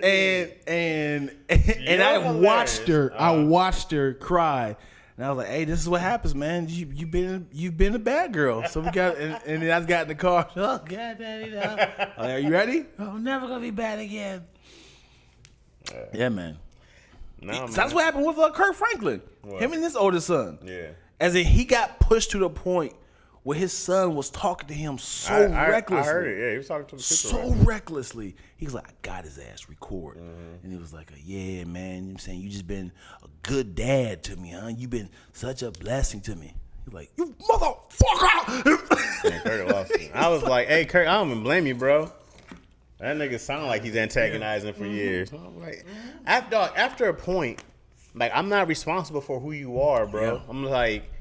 and I watched her. I watched her cry, and I was like, "Hey, this is what happens, man. You've been a bad girl." So we got, and then I got in the car. Oh God, Daddy, no. Are you ready? I'm never gonna be bad again. Yeah, man. No, That's what happened with Kirk Franklin. What? Him and his oldest son. Yeah. As in, he got pushed to the point where his son was talking to him so recklessly. I heard it. Yeah, he was talking to the so recklessly. He was like, I got his ass record. And he was like, yeah, man, you know what I'm saying? You just been a good dad to me, huh? You been such a blessing to me. He's like, you motherfucker. Man, Kirk lost it. I was like, hey, Kirk, I don't even blame you, bro. That nigga sound like he's antagonizing for years. I'm like, after a point, like, I'm not responsible for who you are, bro. Yeah. I'm like,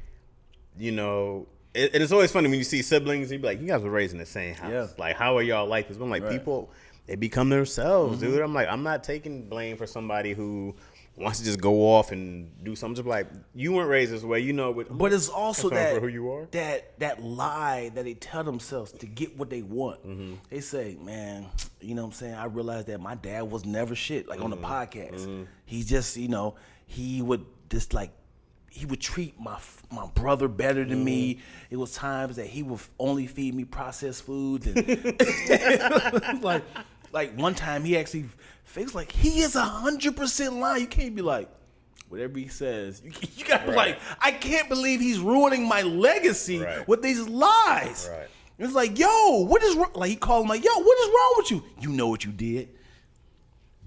you know, and it's always funny when you see siblings, you be like, you guys were raised in the same house. Yeah. Like, how are y'all like this? But I'm like, people, they become themselves, dude. I'm like, I'm not taking blame for somebody who wants to just go off and do something. Just like, you weren't raised this way, you know. But it's also for who you are. that lie that they tell themselves to get what they want. They say, man, you know what I'm saying? I realized that my dad was never shit, like on the podcast. He just, you know, he would just like, he would treat my brother better than me. It was times that he would only feed me processed foods. And like one time he actually fixed, like, he is 100% lying. You can't be like, whatever he says. You got to be like, I can't believe he's ruining my legacy with these lies. Right. It's like, yo, what is wrong? Like, he called him like, yo, what is wrong with you? You know what you did.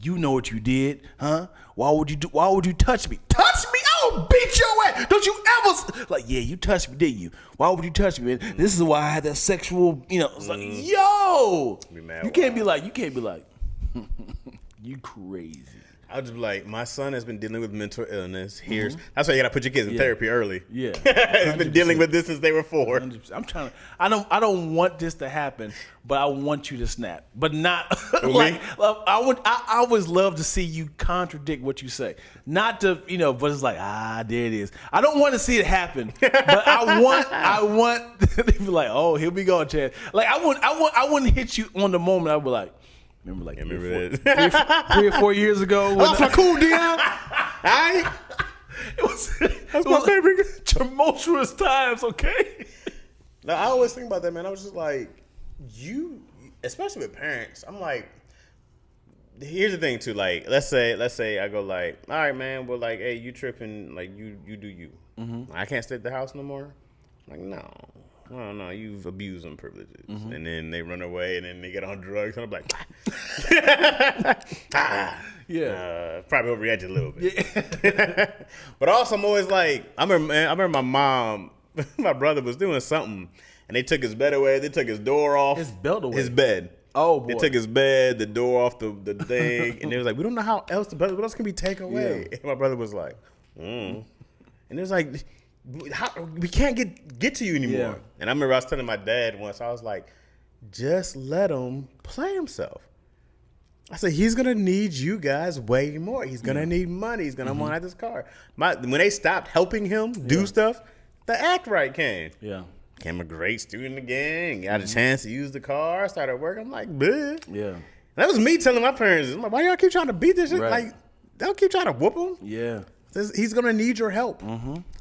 You know what you did, huh? Why would you touch me? Touch me? I'll beat your ass. Don't you ever like, yeah, you touched me, didn't you? Why would you touch me, man? This is why I had that sexual, you know, it's like, yo. You can't be like, you crazy. I'll just be like, my son has been dealing with mental illness. That's why you gotta put your kids in therapy early. Yeah. He's been dealing with this since they were 4. 100%. I don't want this to happen, but I want you to snap. But not like, I always love to see you contradict what you say. Not to, you know, but it's like, there it is. I don't want to see it happen, but I want to be like, oh, here we go, Chad. Like, I wouldn't hit you on the moment. I'd be like, remember, like, 3 or 4 years ago. That's my cool, Dion. That's my favorite. Tumultuous times, okay? Now, I always think about that, man. I was just like, especially with parents, I'm like, here's the thing too. Like, let's say I go like, all right, man. Well, like, hey, you tripping? Like, you do you. I can't stay at the house no more. I'm like, no. No, you've abused them privileges. And then they run away, and then they get on drugs, and I'm like, probably overreacted a little bit. Yeah. But also, I'm always like, I remember my mom, my brother was doing something, and they took his bed away. They took his door off. His belt away? His bed. Oh, boy. They took his bed, the door off the thing, and they was like, we don't know how else what else can we take away? Yeah. And my brother was like, And it was like, we can't get to you anymore. Yeah. And I remember I was telling my dad once, I was like, just let him play himself. I said, he's going to need you guys way more. He's going to need money. He's going to want to have this car. When they stopped helping him do stuff, the act right came. Yeah. Became a great student again. Got a chance to use the car. Started working. I'm like, bleh. Yeah. And that was me telling my parents, I'm like, why y'all keep trying to beat this shit? Right. Like, don't keep trying to whoop him. Yeah. He's going to need your help.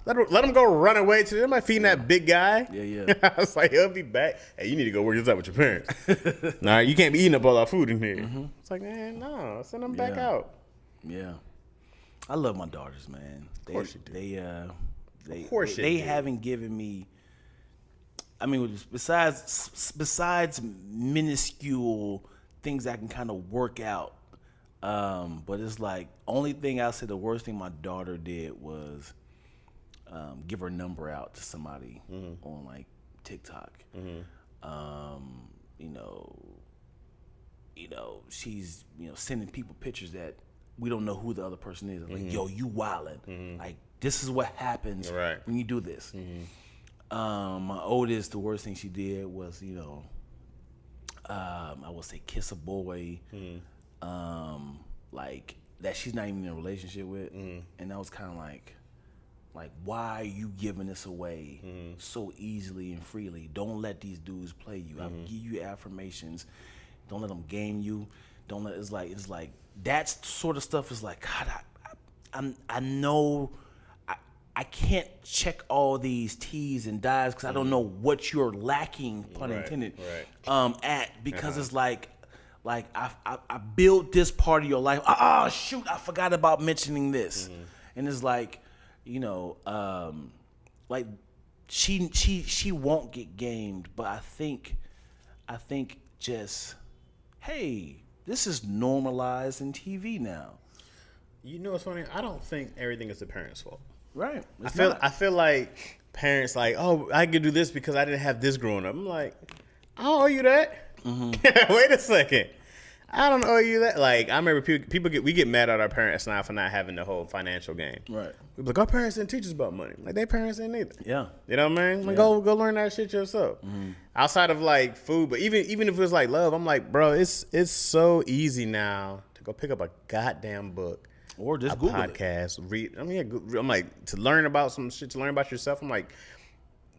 Let him go run away to them. Feeding that big guy. Yeah. I was like, he'll be back. Hey, you need to go work this out with your parents. All right, you can't be eating up all our food in here. It's like, man, no, send them back out. Yeah. I love my daughters, man. Of course you do. They haven't given me, I mean, besides minuscule things I can kind of work out, but it's like, only thing I'll say the worst thing my daughter did was give her number out to somebody on like TikTok. She's sending people pictures that we don't know who the other person is. Like, yo, you wildin'. Like, this is what happens when you do this. My oldest, the worst thing she did was, I would say kiss a boy, like that she's not even in a relationship with, and that was kind of like, why are you giving this away so easily and freely? Don't let these dudes play you. I'll give you affirmations. Don't let them game you. Don't let it's like that sort of stuff is like, God, I know I can't check all these T's and D's because I don't know what you're lacking, pun intended, at, because it's like I built this part of your life. Oh shoot, I forgot about mentioning this, and it's like, like she won't get gamed, but I think just, hey, this is normalized in TV now. You know what's funny? I don't think everything is the parents' fault. Right. I feel like parents like, oh, I could do this because I didn't have this growing up. I'm like, I don't owe you that. Wait a second. I don't owe you that. Like, I remember we get mad at our parents now for not having the whole financial game. Right. We be like, our parents didn't teach us about money. Like, their parents didn't either. Yeah. You know what I mean? Like, go learn that shit yourself. Outside of like food, but even if it was like love, I'm like, bro, it's so easy now to go pick up a goddamn book. Or just Google podcast, read. I'm like, to learn about some shit, to learn about yourself. I'm like,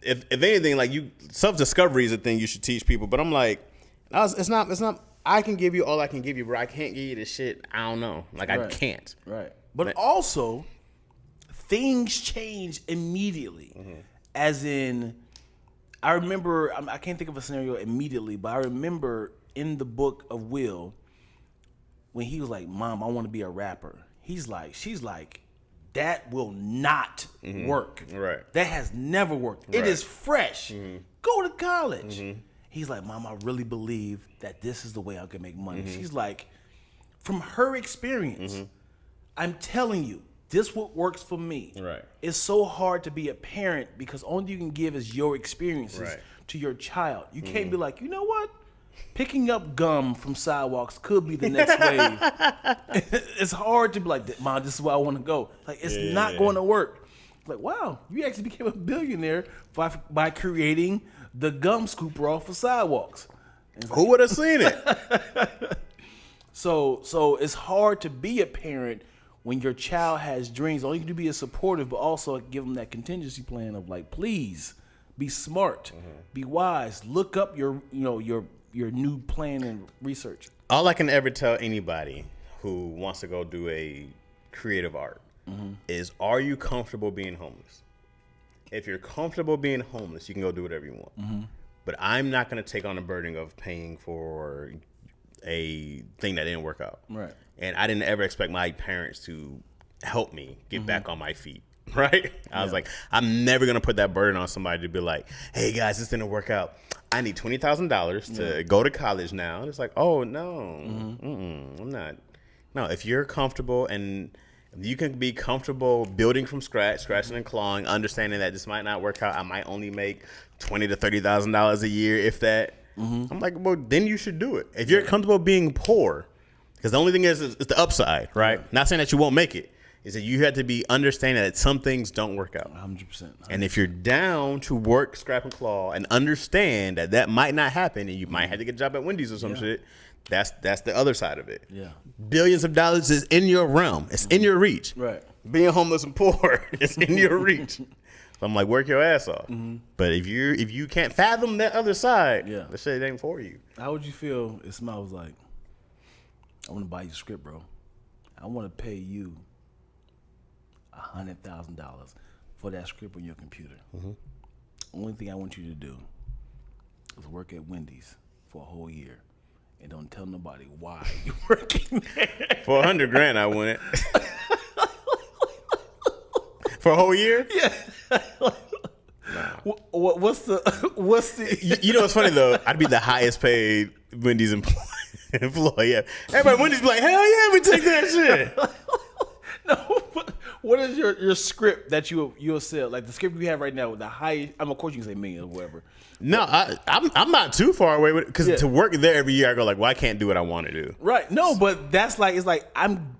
if anything, like, self-discovery is a thing you should teach people. But I'm like, it's not. I can give you all I can give you, bro. I can't give you this shit. I don't know. Like, I can't. Right. But also, things change immediately. As in, I remember, I can't think of a scenario immediately, but I remember in the book of Will, when he was like, Mom, I want to be a rapper. She's like, that will not work. Right. That has never worked. Right. It is fresh. Go to college. He's like, Mom, I really believe that this is the way I can make money. She's like, from her experience, I'm telling you, this what works for me. Right. It's so hard to be a parent because all you can give is your experiences to your child. You can't be like, you know what? Picking up gum from sidewalks could be the next wave. It's hard to be like, Mom, this is where I want to go. Like, it's not going to work. Like, wow, you actually became a billionaire by creating the gum scooper off of sidewalks. Who would have seen it? So it's hard to be a parent when your child has dreams. All you can do be supportive, but also give them that contingency plan of like, please be smart, be wise, look up your new plan and research. All I can ever tell anybody who wants to go do a creative art is, are you comfortable being homeless? If you're comfortable being homeless, you can go do whatever you want. But I'm not going to take on the burden of paying for a thing that didn't work out. Right. And I didn't ever expect my parents to help me get back on my feet. Right? I was like, I'm never going to put that burden on somebody to be like, hey, guys, this didn't work out. I need $20,000 to go to college now. And it's like, oh, no, I'm not. No, if you're comfortable and you can be comfortable building from scratch, scratching and clawing, understanding that this might not work out. I might only make $20,000 to $30,000 a year, if that. I'm like, well, then you should do it. If you're comfortable being poor, because the only thing is the upside, right? Not saying that you won't make it. Is that you have to be understanding that some things don't work out. 100%. And if you're down to work, scrap, and claw, and understand that that might not happen, and you might have to get a job at Wendy's or some shit, that's the other side of it. Yeah. Billions of dollars is in your realm. It's in your reach. Right. Being homeless and poor is in your reach. So I'm like, work your ass off. But if you can't fathom that other side, the shit ain't for you. How would you feel if somebody was like, I want to buy you a script, bro. I want to pay you $100,000 for that script on your computer. Only thing I want you to do is work at Wendy's for a whole year and don't tell nobody why you're working there. For $100,000, I want it. For a whole year? Yeah. What's the? You know what's funny though? I'd be the highest paid Wendy's employee. Everybody at Wendy's be like, hell yeah, we take that shit. No, but what is your script that you'll sell? Like the script you have right now with the highest. Of course you can say million or whatever. No, I'm not too far away with it because to work there every year, I go like, well, I can't do what I want to do. Right. No, but that's like it's like I'm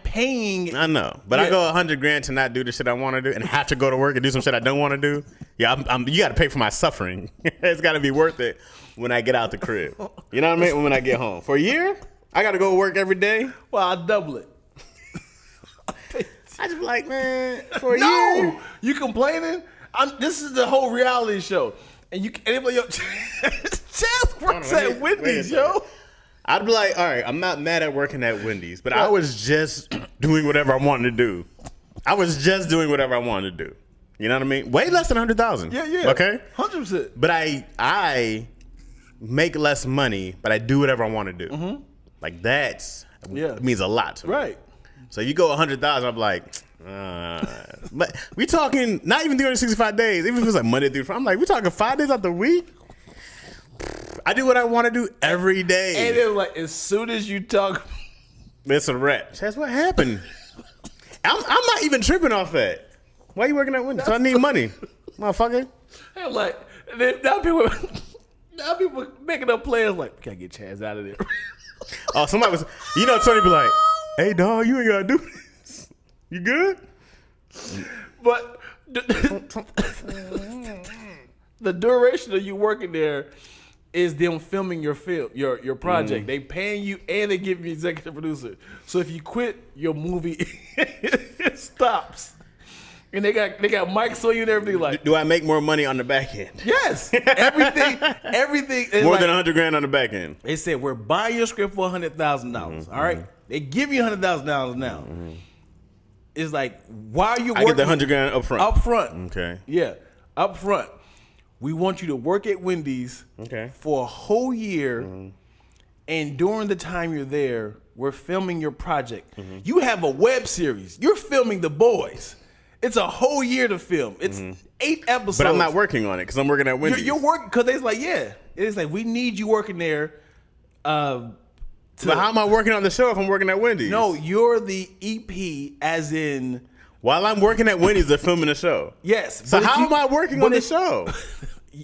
paying. I know, but I go $100,000 to not do the shit I want to do and have to go to work and do some shit I don't want to do. Yeah, you got to pay for my suffering. It's got to be worth it when I get out the crib. You know what I mean? When I get home for a year, I got to go to work every day. Well, I'll double it. I just be like, man, for a year. You complaining? This is the whole reality show, and you anybody yo, Chaz works at Wendy's, yo. I'd be like, all right, I'm not mad at working at Wendy's, but I was just doing whatever I wanted to do. I was just doing whatever I wanted to do. You know what I mean? Way less than $100,000. Yeah. Okay, 100%. But I make less money, but I do whatever I want to do. Like that's means a lot to me. Right. So you go 100,000, I'm like, but we talking not even 365 days. Even if it's like Monday through Friday, I'm like, we talking 5 days out the week. I do what I want to do every day. And then like as soon as you talk, it's a wrap. That's what happened. I'm not even tripping off that. Why you working at Wendy's? So I need money, motherfucker. and like now people making up plans like, we gotta get Chaz out of there. Oh, somebody was, Tony be like, hey dog, you ain't gotta do this. You good? But the duration of you working there is them filming your film, your project. They paying you and they give you executive producer. So if you quit, your movie it stops. And they got mics on you and everything. Like, do I make more money on the back end? Yes, everything. More than $100,000 on the back end. They said we're buying your script for $100,000. All right, they give you $100,000 now. It's like, why are you working? I get the $100,000 up front. Up front. Okay. Yeah, up front. We want you to work at Wendy's for a whole year, and during the time you're there, we're filming your project. You have a web series. You're filming The Boys. It's a whole year to film. It's 8 episodes. But I'm not working on it because I'm working at Wendy's. You're working because it's like, it's like we need you working there. But how am I working on the show if I'm working at Wendy's? No, you're the EP, as in. While I'm working at Wendy's, they're filming the show. Yes. So how am I working on the show?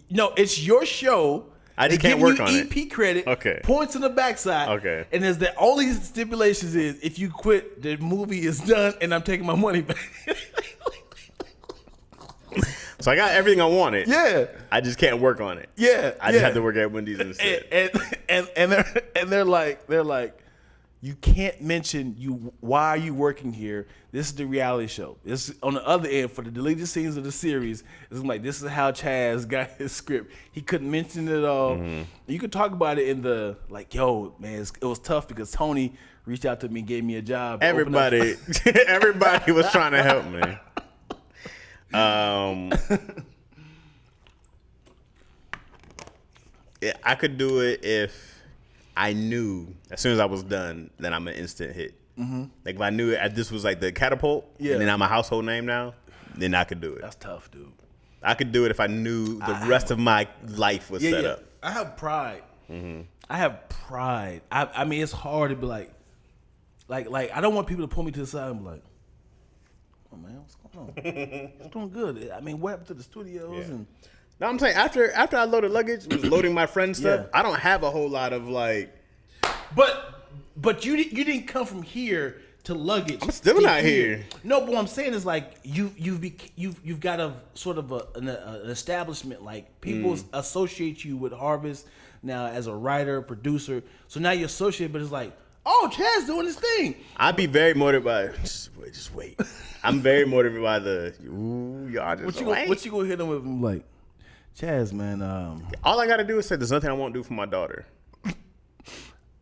No, it's your show. I just can't work on it. EP credit. Okay. Points on the backside. Okay. And there's the only stipulations is if you quit, the movie is done, and I'm taking my money back. So I got everything I wanted. Yeah. I just can't work on it. Yeah. I just have to work at Wendy's instead. And they're like, you can't mention why are you working here? This is the reality show. This on the other end for the deleted scenes of the series. It's like this is how Chaz got his script. He couldn't mention it at all. You could talk about it in the like, yo, man, it was tough because Tony reached out to me, gave me a job. Everybody was trying to help me. Yeah, I could do it if I knew as soon as I was done that I'm an instant hit. Mm-hmm. Like if I knew this was like the catapult, and then I'm a household name now, then I could do it. That's tough, dude. I could do it if I knew the rest of my life was set up. I have pride. Mm-hmm. I have pride. I mean, it's hard to be like I don't want people to pull me to the side and be like, "Oh man, what's going on? It's doing good." I mean, what happened to the studios and. No, I'm saying after I loaded luggage, was loading my friend's stuff. Yeah. I don't have a whole lot of like. But you didn't come from here to luggage. I'm still not here. No, but what I'm saying is like you've got a sort of an establishment. Like people associate you with Harvest now as a writer, producer. So now you're associated, but it's like, oh, Chaz doing his thing. I'd be very motivated by just wait. I'm very motivated by the y'all just What you gonna hit them with? Like, Chaz, man. All I gotta do is say there's nothing I won't do for my daughter.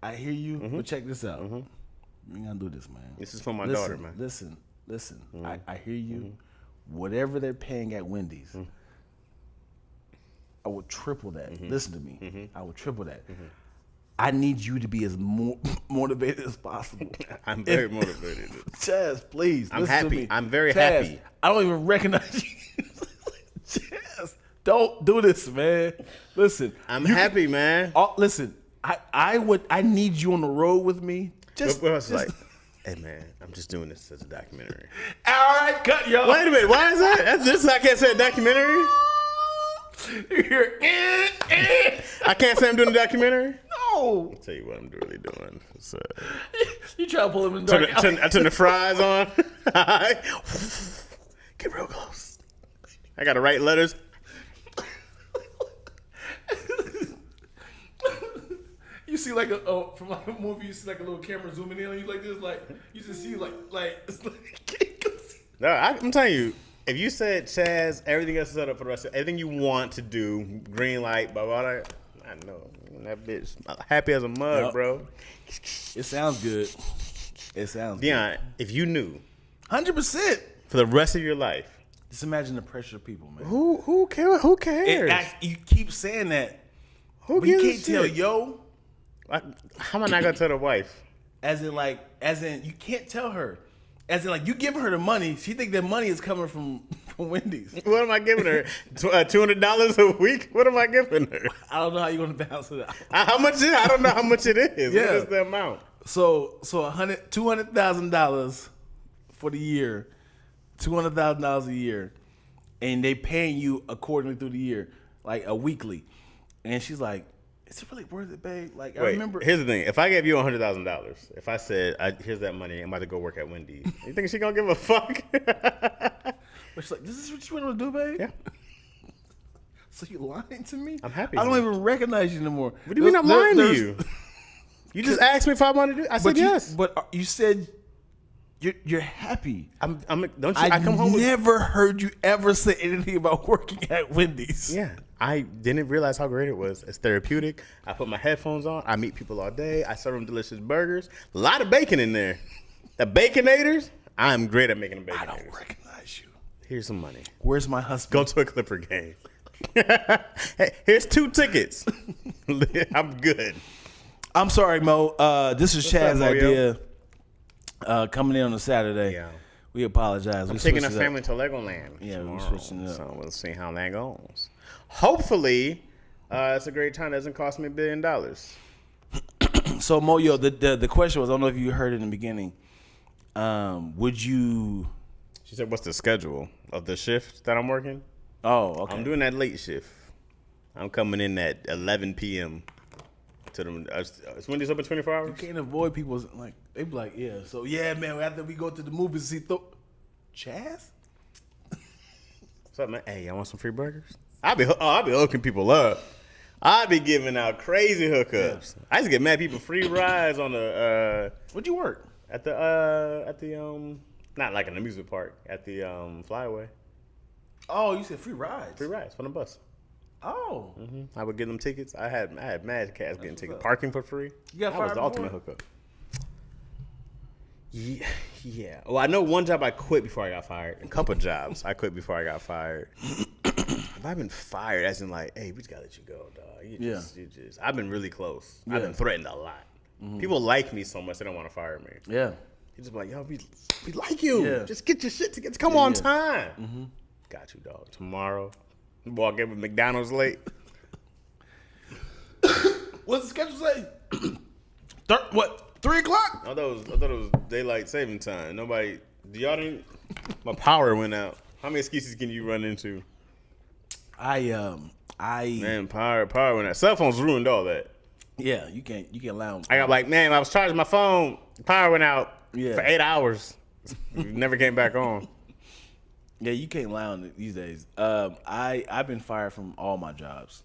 I hear you, but check this out. You ain't gonna do this, man. This is for my daughter, man. Listen. I hear you. Whatever they're paying at Wendy's, I would triple that. Listen to me. I would triple that. I need you to be as motivated as possible. I'm very motivated. Chaz, please. I'm listen happy. to me. I'm very Chaz, happy. I don't even recognize you. Chaz, don't do this, man. Listen. I'm happy, man. Listen. I need you on the road with me. What else like? Hey man, I'm just doing this as a documentary. All right, cut y'all. Wait a minute, why is that? This I can't say a documentary. I can't say I'm doing a documentary. No. I'll tell you what I'm really doing. So, you try to pull him in the dark. I turn the fries on. Get real close. I gotta write letters. You see like from like a movie, you see like a little camera zooming in on you like this, like you just see like it's like. No, I'm telling you, if you said Chaz, everything else is set up for the rest of everything you want to do, green light, blah blah blah. I know that bitch happy as a mug, bro. It sounds good. It sounds Dion, good. if you knew 100% for the rest of your life, just imagine the pressure of people, man. Who cares? Who cares? You keep saying that, Who but you gives can't a tell shit? yo. How am I not gonna tell the wife? As in you can't tell her. As in like you giving her the money, she think that money is coming from Wendy's. What am I giving her? $200 a week? What am I giving her? I don't know how you're gonna balance it out. How much is it? I don't know how much it is. Yeah. What is the amount? So $200,000 for the year, $200,000 a year, and they paying you accordingly through the year, like a weekly. And she's like, "Is it really worth it, babe?" Like I remember. Here's the thing: if I gave you $100,000, if I said, "Here's that money, I'm about to go work at Wendy's," you think she gonna give a fuck? But she's like, "This is what you want to do, babe?" Yeah. So you lying to me? I'm happy. I don't even recognize you anymore. What do you mean I'm lying to you? You just asked me if I wanted to do it. I said yes. But you said you're happy. Don't you? I come home. Never heard you ever say anything about working at Wendy's. Yeah, I didn't realize how great it was. It's therapeutic. I put my headphones on. I meet people all day. I serve them delicious burgers. A lot of bacon in there. The Baconators. I'm great at making the Baconators. I don't recognize you. Here's some money. Where's my husband? Go to a Clipper game. Hey, here's 2 tickets. I'm good. I'm sorry, Mo. This is Chaz's up, Mo, idea. Coming in on a Saturday. Yeah. We apologize. I'm taking a family to Legoland. Yeah, we're tomorrow, switching it up. So we'll see how that goes. Hopefully, it's a great time. It doesn't cost me $1 billion. So Mo, the question was, I don't know if you heard it in the beginning. Would you? She said, "What's the schedule of the shift that I'm working?" Oh, okay. I'm doing that late shift. I'm coming in at 11 p.m. to them. Is Wendy's open 24 hours? You can't avoid people like they be like, yeah. So yeah, man. After we go to the movies, see Chaz. What's up, man? Hey, y'all want some free burgers? I'll be hooking people up. I'll be giving out crazy hookups. I used to get mad people free rides on the Where'd you work? at the not like an amusement park, at the flyaway. Oh, you said free rides. Free rides from the bus. Oh, I would give them tickets. I had mad cats getting tickets. up. Parking for free. You got that was fired the ultimate before? hookup. Yeah. Well, I know one job I quit before I got fired. A couple jobs I quit before I got fired. Have I been fired? As in, like, hey, we just gotta let you go, dog. You just. I've been really close. Yeah. I've been threatened a lot. People like me so much they don't want to fire me. Yeah. He's just like, yo, we like you. Yeah. Just get your shit together. Come on time. Got you, dog. Tomorrow, walk in with McDonald's late. What's the schedule say? 3 o'clock? I thought it was daylight saving time. Nobody, y'all didn't. My power went out. How many excuses can you run into? Man, Power went out. Cell phones ruined all that. Yeah, you can't allow them. I got like, man, I was charging my phone. Power went out for 8 hours. Never came back on. Yeah, you can't lie on it these days. I've been fired from all my jobs.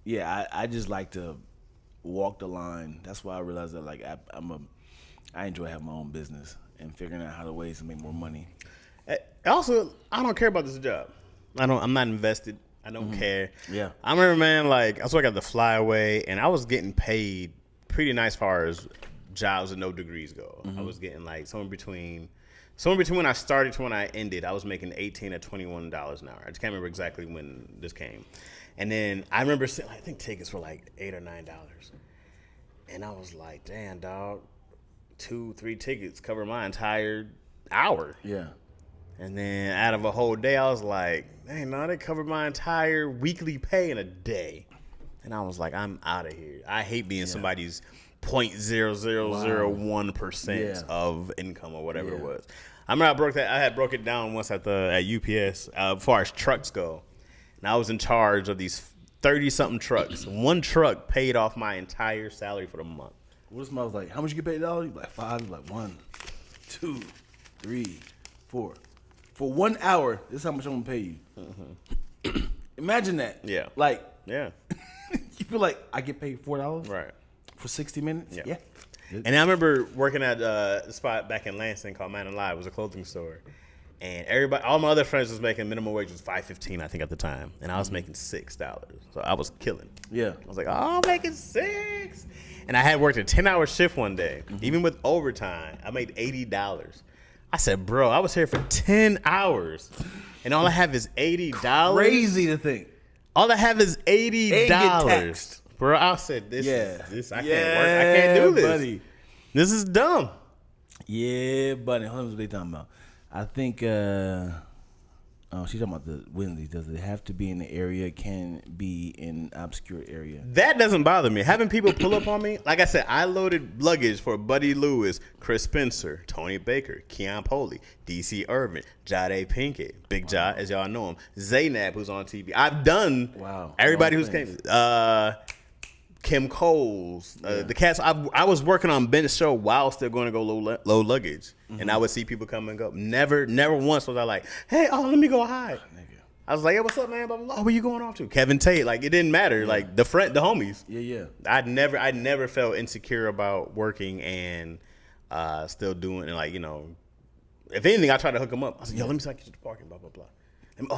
Yeah, I just like to walk the line. That's why I realized that like I enjoy having my own business and figuring out how to ways to make more money. Also, I don't care about this job. I'm not invested. I don't care. Yeah. I remember, man, like I was working at the Flyaway, and I was getting paid pretty nice as far as jobs with no degrees go. I was getting like somewhere between when I started to when I ended, I was making $18 to $21 an hour. I just can't remember exactly when this came. And then I remember seeing, I think tickets were like $8 or $9. And I was like, damn, dog, 2-3 tickets cover my entire hour. Yeah. And then out of a whole day, I was like, dang, no, they covered my entire weekly pay in a day. And I was like, I'm out of here. I hate being somebody's 0.0001% of income or whatever it was. I remember I had broke it down once at UPS as far as trucks go. And I was in charge of these 30-something trucks. One truck paid off my entire salary for the month. What if somebody was like, how much you get paid $1? Like 5, like 1, 2, 3, 4. For 1 hour, this is how much I'm gonna pay you. Imagine that. Yeah. Like, Yeah. you feel like I get paid $4 Right. for 60 minutes? Yeah. And I remember working at a spot back in Lansing called Man Alive. It was a clothing store. And all my other friends was making minimum wage was $5.15, I think, at the time. And I was making $6. So I was killing. Yeah. I was like, oh, I'm making $6. And I had worked a 10-hour shift one day. Even with overtime, I made $80. I said, bro, I was here for 10 hours. And all I have is $80. Crazy to think. All I have is $80. And get taxed. Bro, I said, this I can't work. I can't do this. Buddy. This is dumb. Yeah, buddy. Hold on, what they talking about? I think, she's talking about the Wednesdays. Does it have to be in the area? Can be in an obscure area? That doesn't bother me. Having people pull up on me, like I said, I loaded luggage for Buddy Lewis, Chris Spencer, Tony Baker, Keon Poley, DC Irvin, Jade Pinkett, Big Ja, as y'all know him, Zaynab, who's on TV. I've done everybody who's came. Kim Coles, the cats. I was working on Ben's show while still going to go low luggage, and I would see people come and go. Never once was I like, hey, let me go hide. I was like, hey, what's up, man? Blah, blah, blah. Where you going off to? Kevin Tate. Like, it didn't matter. Like the homies. Yeah. I never felt insecure about working and still doing, and like, you know, if anything, I tried to hook them up. I said, yo, let me see I get you the parking, blah blah blah.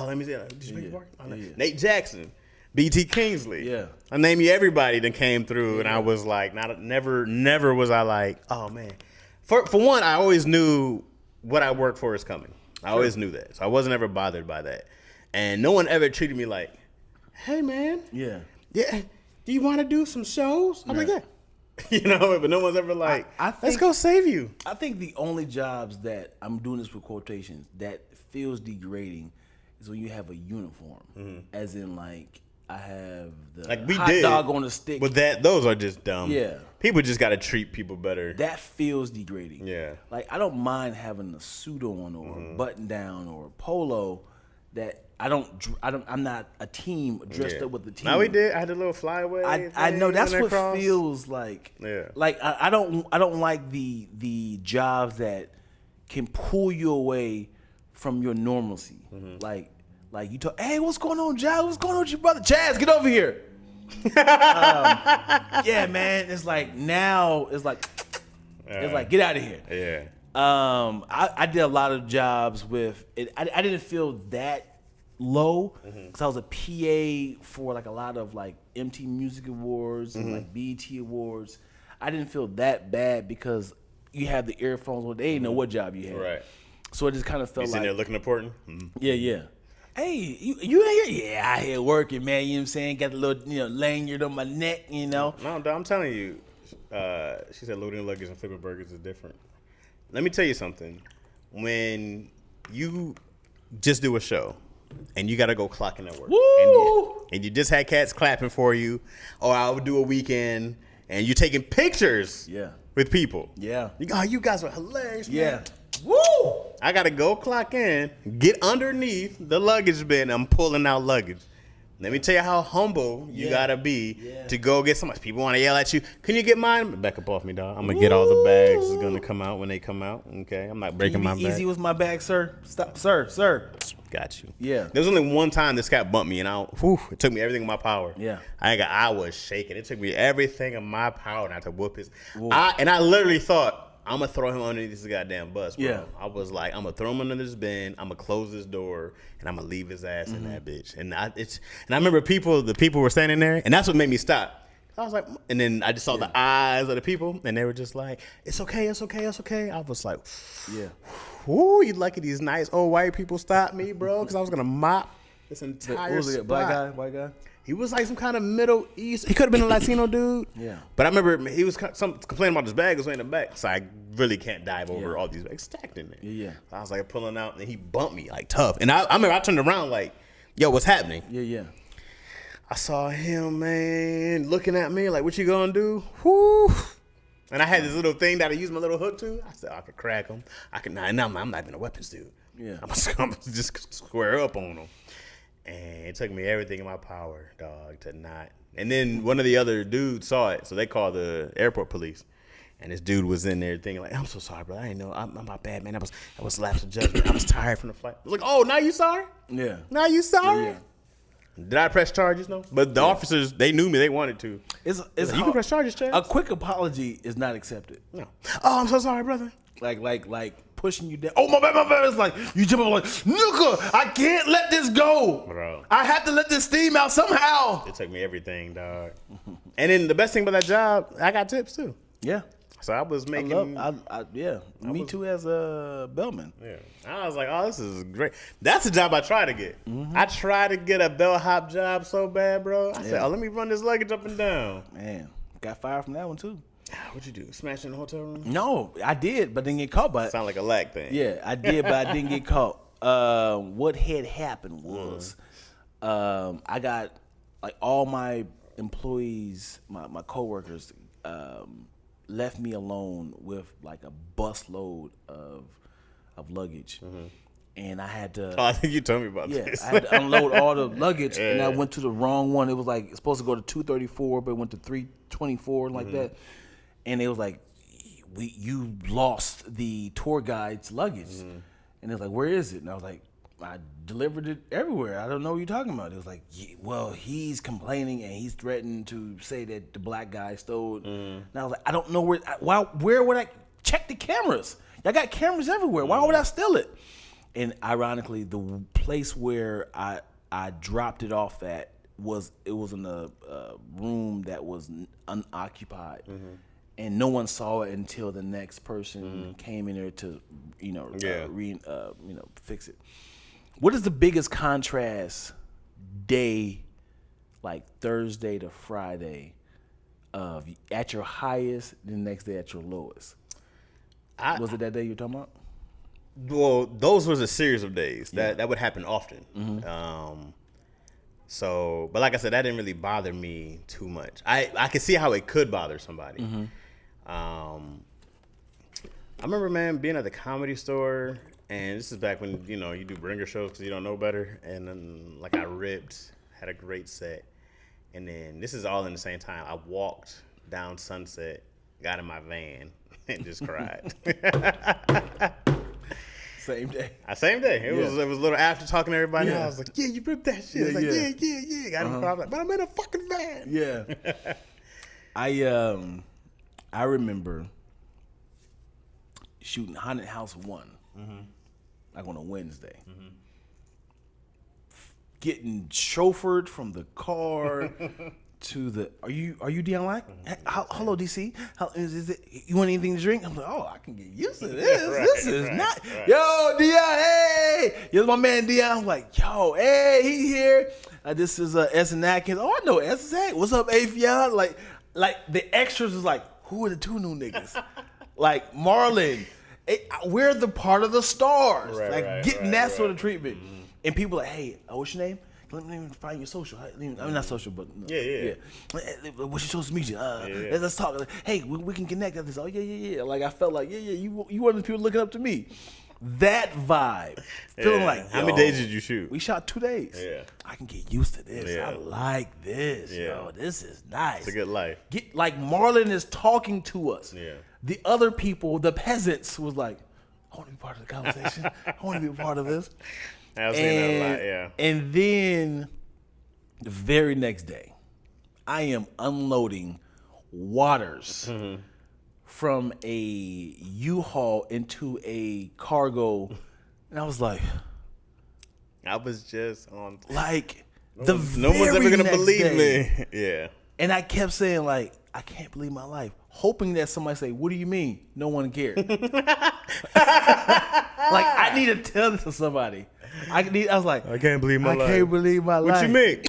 Let me see. Did you make the parking? Nate Jackson. BT Kingsley. Yeah. I name you everybody that came through, and I was like, never was I like, oh man. For one, I always knew what I worked for is coming. I always knew that. So I wasn't ever bothered by that. And no one ever treated me like, hey man. Yeah. Do you want to do some shows? I'm like, yeah. You know, but no one's ever like, let's go save you. I think the only jobs that, I'm doing this with quotations, that feels degrading is when you have a uniform. As in like, I have the hot dog on a stick. But those are just dumb. Yeah. People just got to treat people better. That feels degrading. Yeah. Like, I don't mind having a suit on or a button down or a polo that I'm not a team dressed up with the team. No, we did. I had a little flyaway. I know that's what feels like. Yeah. Like I don't like the jobs that can pull you away from your normalcy. Like you talk, hey, what's going on, Jai? What's going on with your brother? Chaz, get over here. Yeah, man. It's like now it's like get out of here. Yeah. I did a lot of jobs with it. I didn't feel that low because I was a PA for like a lot of like MTV Music Awards and like BET Awards. I didn't feel that bad because you have the earphones on. They didn't know what job you had. Right. So it just kind of felt You like sitting there looking important? Yeah. Hey, you in here? Yeah, I here working, man. You know what I'm saying? Got a little, lanyard on my neck, No, dog, I'm telling you. She said loading luggage and flipping burgers is different. Let me tell you something. When you just do a show and you got to go clock in at work, and you just had cats clapping for you, or I would do a weekend and you're taking pictures with people. Yeah. You guys are hilarious, man. Yeah. Woo! I got to go clock in, get underneath the luggage bin. I'm pulling out luggage. Let me tell you how humble you got to be to go get somebody. People want to yell at you. Can you get mine? Back up off me, dog. I'm going to get all the bags. It's going to come out when they come out. Okay? I'm not breaking my bag. Easy with my bag, sir. Stop, sir. Got you. Yeah. There was only one time this cat bumped me, and it took me everything in my power. Yeah. I was shaking. It took me everything in my power not to whoop his. I literally thought, I'm going to throw him underneath this goddamn bus, bro. Yeah. I was like, I'm going to throw him under this bin. I'm going to close this door, and I'm going to leave his ass in that bitch. And I remember the people were standing there, and that's what made me stop. I was like, and then I just saw the eyes of the people, and they were just like, it's okay. I was like, whoo, you lucky these nice old white people stopped me, bro, because I was going to mop this entire spot. Black guy, white guy? He was like some kind of Middle East. He could have been a Latino dude. Yeah. But I remember he was complaining about his bag was way in the back. So I really can't dive over all these bags stacked in there. Yeah. So I was like pulling out, and he bumped me like tough. And I remember I turned around like, yo, what's happening? Yeah. I saw him, man, looking at me like, what you gonna do? Whoo. And I had this little thing that I used my little hook to. I said, I could crack him. I'm not even a weapons dude. Yeah. I'm gonna just square up on him. And it took me everything in my power, dog, to not. And then one of the other dudes saw it, so they called the airport police. And this dude was in there thinking like, I'm so sorry, bro. I didn't know. I'm not bad, man. That was lapse of judgment. I was tired from the flight. I was like, oh, now you sorry? Yeah. Now you sorry? Yeah. Did I press charges? No. But the officers, they knew me. They wanted to. It's you can press charges, Chad. A quick apology is not accepted. No. Oh, I'm so sorry, brother. Like pushing you down. Oh, my bad. It's like, you jump up like, nigga, I can't let this go. Bro. I have to let this steam out somehow. It took me everything, dog. And then the best thing about that job, I got tips, too. Yeah. So I was making. Me too as a bellman. Yeah. I was like, oh, this is great. That's a job I try to get. I try to get a bellhop job so bad, bro. I said, oh, let me run this luggage up and down. Man, got fired from that one, too. What'd you do? Smash in the hotel room? No, I did, but didn't get caught. But sound like a lack thing. Yeah, I did, but I didn't get caught. What had happened was, I got like all my employees, my coworkers, left me alone with like a busload of luggage. And I had to. Oh, I think you told me about this. I had to unload all the luggage, and I went to the wrong one. It was like it's supposed to go to 234, but it went to 324 like that. And it was like, you lost the tour guide's luggage. And it was like, where is it? And I was like, I delivered it everywhere. I don't know what you're talking about. It was like, well, he's complaining and he's threatening to say that the black guy stole it. And I was like, I don't know where would I check the cameras? Y'all got cameras everywhere. Why would I steal it? And ironically, the place where I dropped it off at was in a room that was unoccupied. And no one saw it until the next person came in there to, fix it. What is the biggest contrast day, like Thursday to Friday, of at your highest, the next day at your lowest? Was it that day you're talking about? Well, those was a series of days that would happen often. But like I said, that didn't really bother me too much. I could see how it could bother somebody. I remember, man, being at the Comedy Store, and this is back when, you do bringer shows because you don't know better. And then, like, I ripped, had a great set. And then this is all in the same time. I walked down Sunset, got in my van, and just cried. Same day. Same day. It was a little after talking to everybody. I was like, yeah, you ripped that shit. Got him crying. Like, but I'm in a fucking van. Yeah. I remember shooting Haunted House 1, like on a Wednesday. Getting chauffeured from the car to the, are you Deion Lack? Hello, DC. Is it? You want anything to drink? I'm like, oh, I can get used to this. This is not. Right. Yo, Deion, hey, you're my man, Deion. I'm like, yo, hey, he here. This is Essen Atkins. Oh, I know Essen. What's up, Afion? Like the extras is like, who are the two new niggas? Like Marlon. We're the part of the stars. Getting that sort of treatment. Mm-hmm. And people like, hey, what's your name? Let me find your social. I mean, not social, but yeah. What's your social media? Let's talk. Hey, we can connect at this. Oh yeah. Like I felt like you one of the people looking up to me. That vibe, feeling like. How many days did you shoot? We shot 2 days. Yeah, I can get used to this. I like this. Yo, this is nice. It's a good life. Like Marlon is talking to us. Yeah. The other people, the peasants, was like, I want to be part of the conversation. I want to be a part of this. I was saying that a lot, yeah. And then the very next day, I am unloading waters from a U-Haul into a cargo. And I was like, I was just on. Like, no one's ever going to believe me. Yeah. And I kept saying, like, I can't believe my life. Hoping that somebody say, what do you mean? No one cared. Like, I need to tell this to somebody. I was like, I can't believe my life. I can't believe my life. What you mean?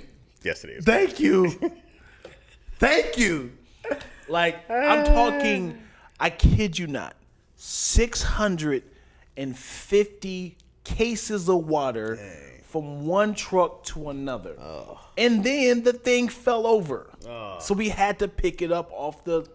Yes, it is. Thank you. Thank you. Like, I'm talking, I kid you not, 650 cases of water from one truck to another. And then the thing fell over. So we had to pick it up off the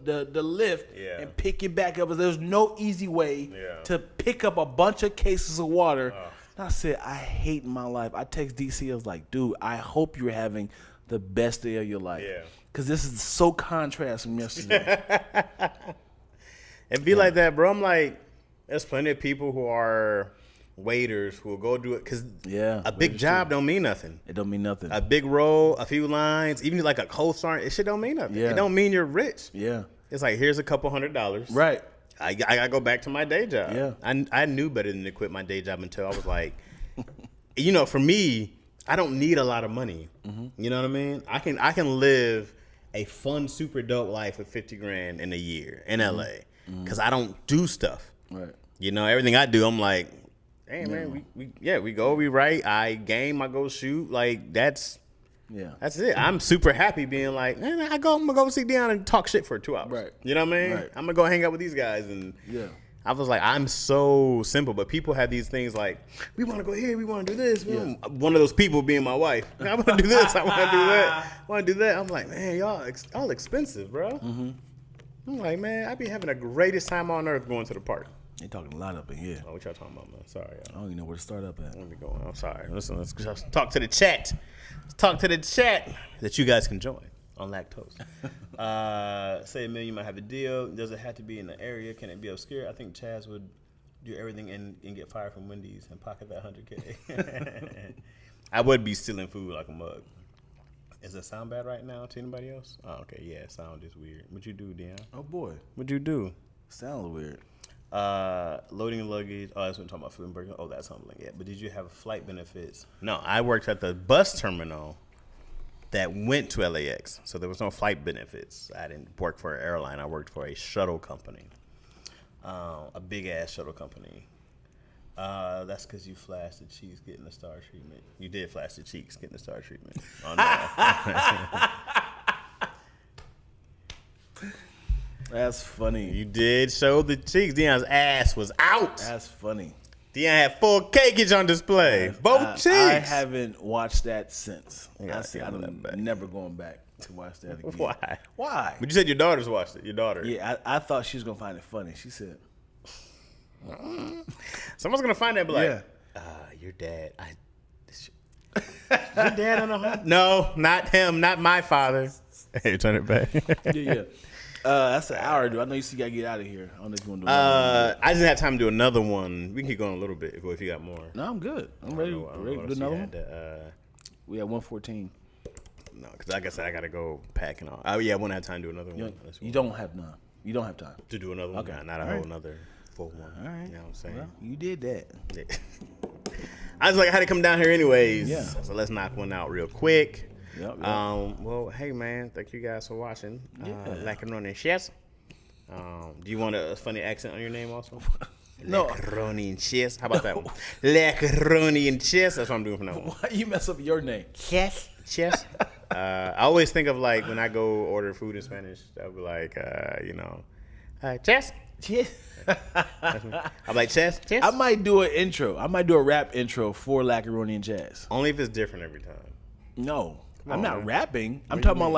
lift and pick it back up. There's no easy way to pick up a bunch of cases of water. And I said, I hate my life. I text DC, I was like, dude, I hope you're having the best day of your life. Yeah. Because this is so contrast from yesterday. It be like that, bro. I'm like, there's plenty of people who are waiters who will go do it because a big job don't mean nothing. It don't mean nothing. A big role, a few lines, even like a co-star, it shit don't mean nothing. It don't mean you're rich. Yeah. It's like, here's a couple $100. Right. I gotta go back to my day job. Yeah. I knew better than to quit my day job until I was like, for me, I don't need a lot of money. Mm-hmm. You know what I mean? I can live a fun, super dope life with $50,000 in a year in LA because I don't do stuff. Right. Everything I do, I'm like, hey man, we go, we write, I game, I go shoot, like that's it. I'm super happy being like, man, I'm gonna go sit down and talk shit for 2 hours. Right. You know what I mean? Right. I'm gonna go hang out with these guys and I was like, I'm so simple, but people have these things like, we want to go here, we want to do this. One of those people being my wife. I want to do this, I want to do that, I want to do that. I'm like, man, y'all expensive, bro. Mm-hmm. I'm like, man, I be having the greatest time on earth going to the park. They talking a lot up in here. Oh, what y'all talking about, man? Sorry, y'all. I don't even know where to start up at. Let me go. I'm sorry. Listen, let's talk to the chat. Let's talk to the chat that you guys can join on Lactose. Say a million might have a deal. Does it have to be in the area? Can it be obscure? I think Chaz would do everything and get fired from Wendy's and pocket that $100K. I would be stealing food like a mug. Does it sound bad right now to anybody else? Oh, okay. Yeah, sound is weird. What you do, Deion? Oh, boy. What'd you do? Sound weird. Loading luggage. Oh, that's what I'm talking about. Food and burger. Oh, that's something. Yeah, but did you have flight benefits? No, I worked at the bus terminal that went to LAX, so there was no flight benefits. I didn't work for an airline. I worked for a shuttle company, a big ass shuttle company. That's because you flashed the cheeks getting the star treatment. You did flash the cheeks getting the star treatment. Oh, no. That's funny. You did show the cheeks. Deion's ass was out. That's funny. Deion had full cakeage on display. Both cheeks. I haven't watched that since. I'm never going back to watch that again. Why? But you said your daughter's watched it. Your daughter. Yeah, I thought she was going to find it funny. She said. Someone's going to find that and be like, your dad. Your dad on the home? No, not him. Not my father. Hey, turn it back. Yeah. That's an hour, dude. I know you still got to get out of here. I don't know if you want to do I just have time to do another one. We can keep going a little bit if you got more. No, I'm good. I'm ready to do another one. We have 1:14. No, because like I said, I got to go pack and all. Oh, yeah, I won't have time to do another one. You don't have none. You don't have time. To do another one? Okay. Not a whole another full one. All right. You know what I'm saying? Well, you did that. Yeah. I was like, I had to come down here anyways. Yeah. So let's knock one out real quick. Yep. Well, hey man, thank you guys for watching. Macaroni and Cheese. Do you want a funny accent on your name also? No. Macaroni and Cheese. How about that one? Macaroni and Cheese. That's what I'm doing from now on. Why you mess up your name? Cheese. Cheese. I always think of like when I go order food in Spanish, I'll be like, Cheese. Yeah. I'm like, Cheese. Cheese. I might do an intro. I might do a rap intro for Macaroni and Jazz. Only if it's different every time. No, I'm on, not man. rapping. I'm talking about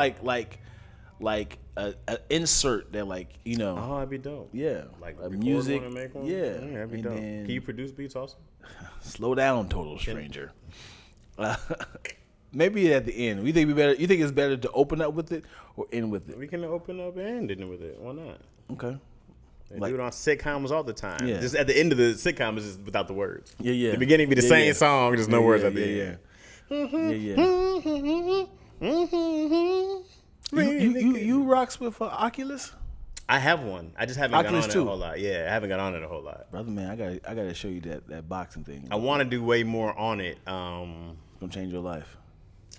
like a insert that like Oh, that'd be dope. yeah, Like a record music. one and make one? Yeah, That'd be and dope. then- Can you produce beats also? Slow down, total stranger. Maybe at the end. You think it's better to open up with it or end with it? We can open up and end it with it. Why not? Okay. They Like- do it on sitcoms all the time. Yeah. Just at the end of the sitcom is just without the words. Yeah. The beginning be the Yeah, same yeah. song, just no words at the yeah, end. Yeah. You rocks with Oculus, I have one. I just haven't got Oculus on it too. a whole lot. Yeah, I haven't got on it a whole lot. brother man. I gotta show you that boxing thing. I want to do way more on it. Gonna change your life.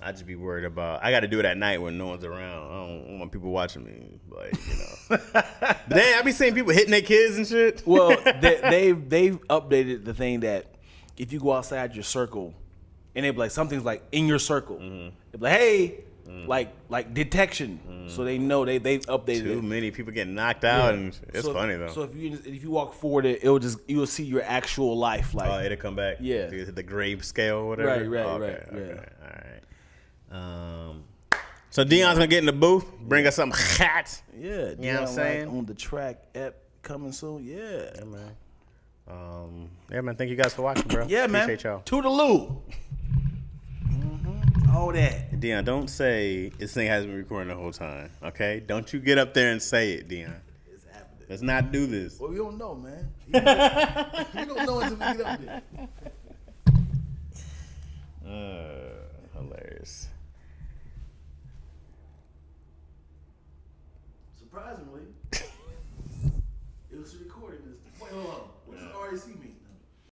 I just be worried about. I got to do it at night when no one's around. I don't want people watching me, like But then I be seeing people hitting their kids and shit. Well, they've updated the thing that if you go outside your circle, and they be like something's like in your circle, they be like, hey, like detection, so they know they've updated Too it. many people getting knocked out, and it's So- funny though. So if you walk forward, you'll see your actual life. Like Oh, it'll come back. Yeah. The grave scale or whatever. Right, Okay, right, okay, yeah. all right. So Deion's gonna get in the booth, bring us something hot. yeah, You know what I'm Deion, saying? like, on the track app coming soon. Yeah, Yeah, man. Thank you guys for watching, bro. yeah, man. Appreciate y'all. Toodaloo. All that. Deion, don't say this thing hasn't been recording the whole time. Okay? Don't you get up there and say it, Deion. It's happening. Let's not do this. Well, we don't know, man. You don't know until we get up there. Hilarious. Surprisingly, it was recording this. Wait, hold on. What does RAC mean?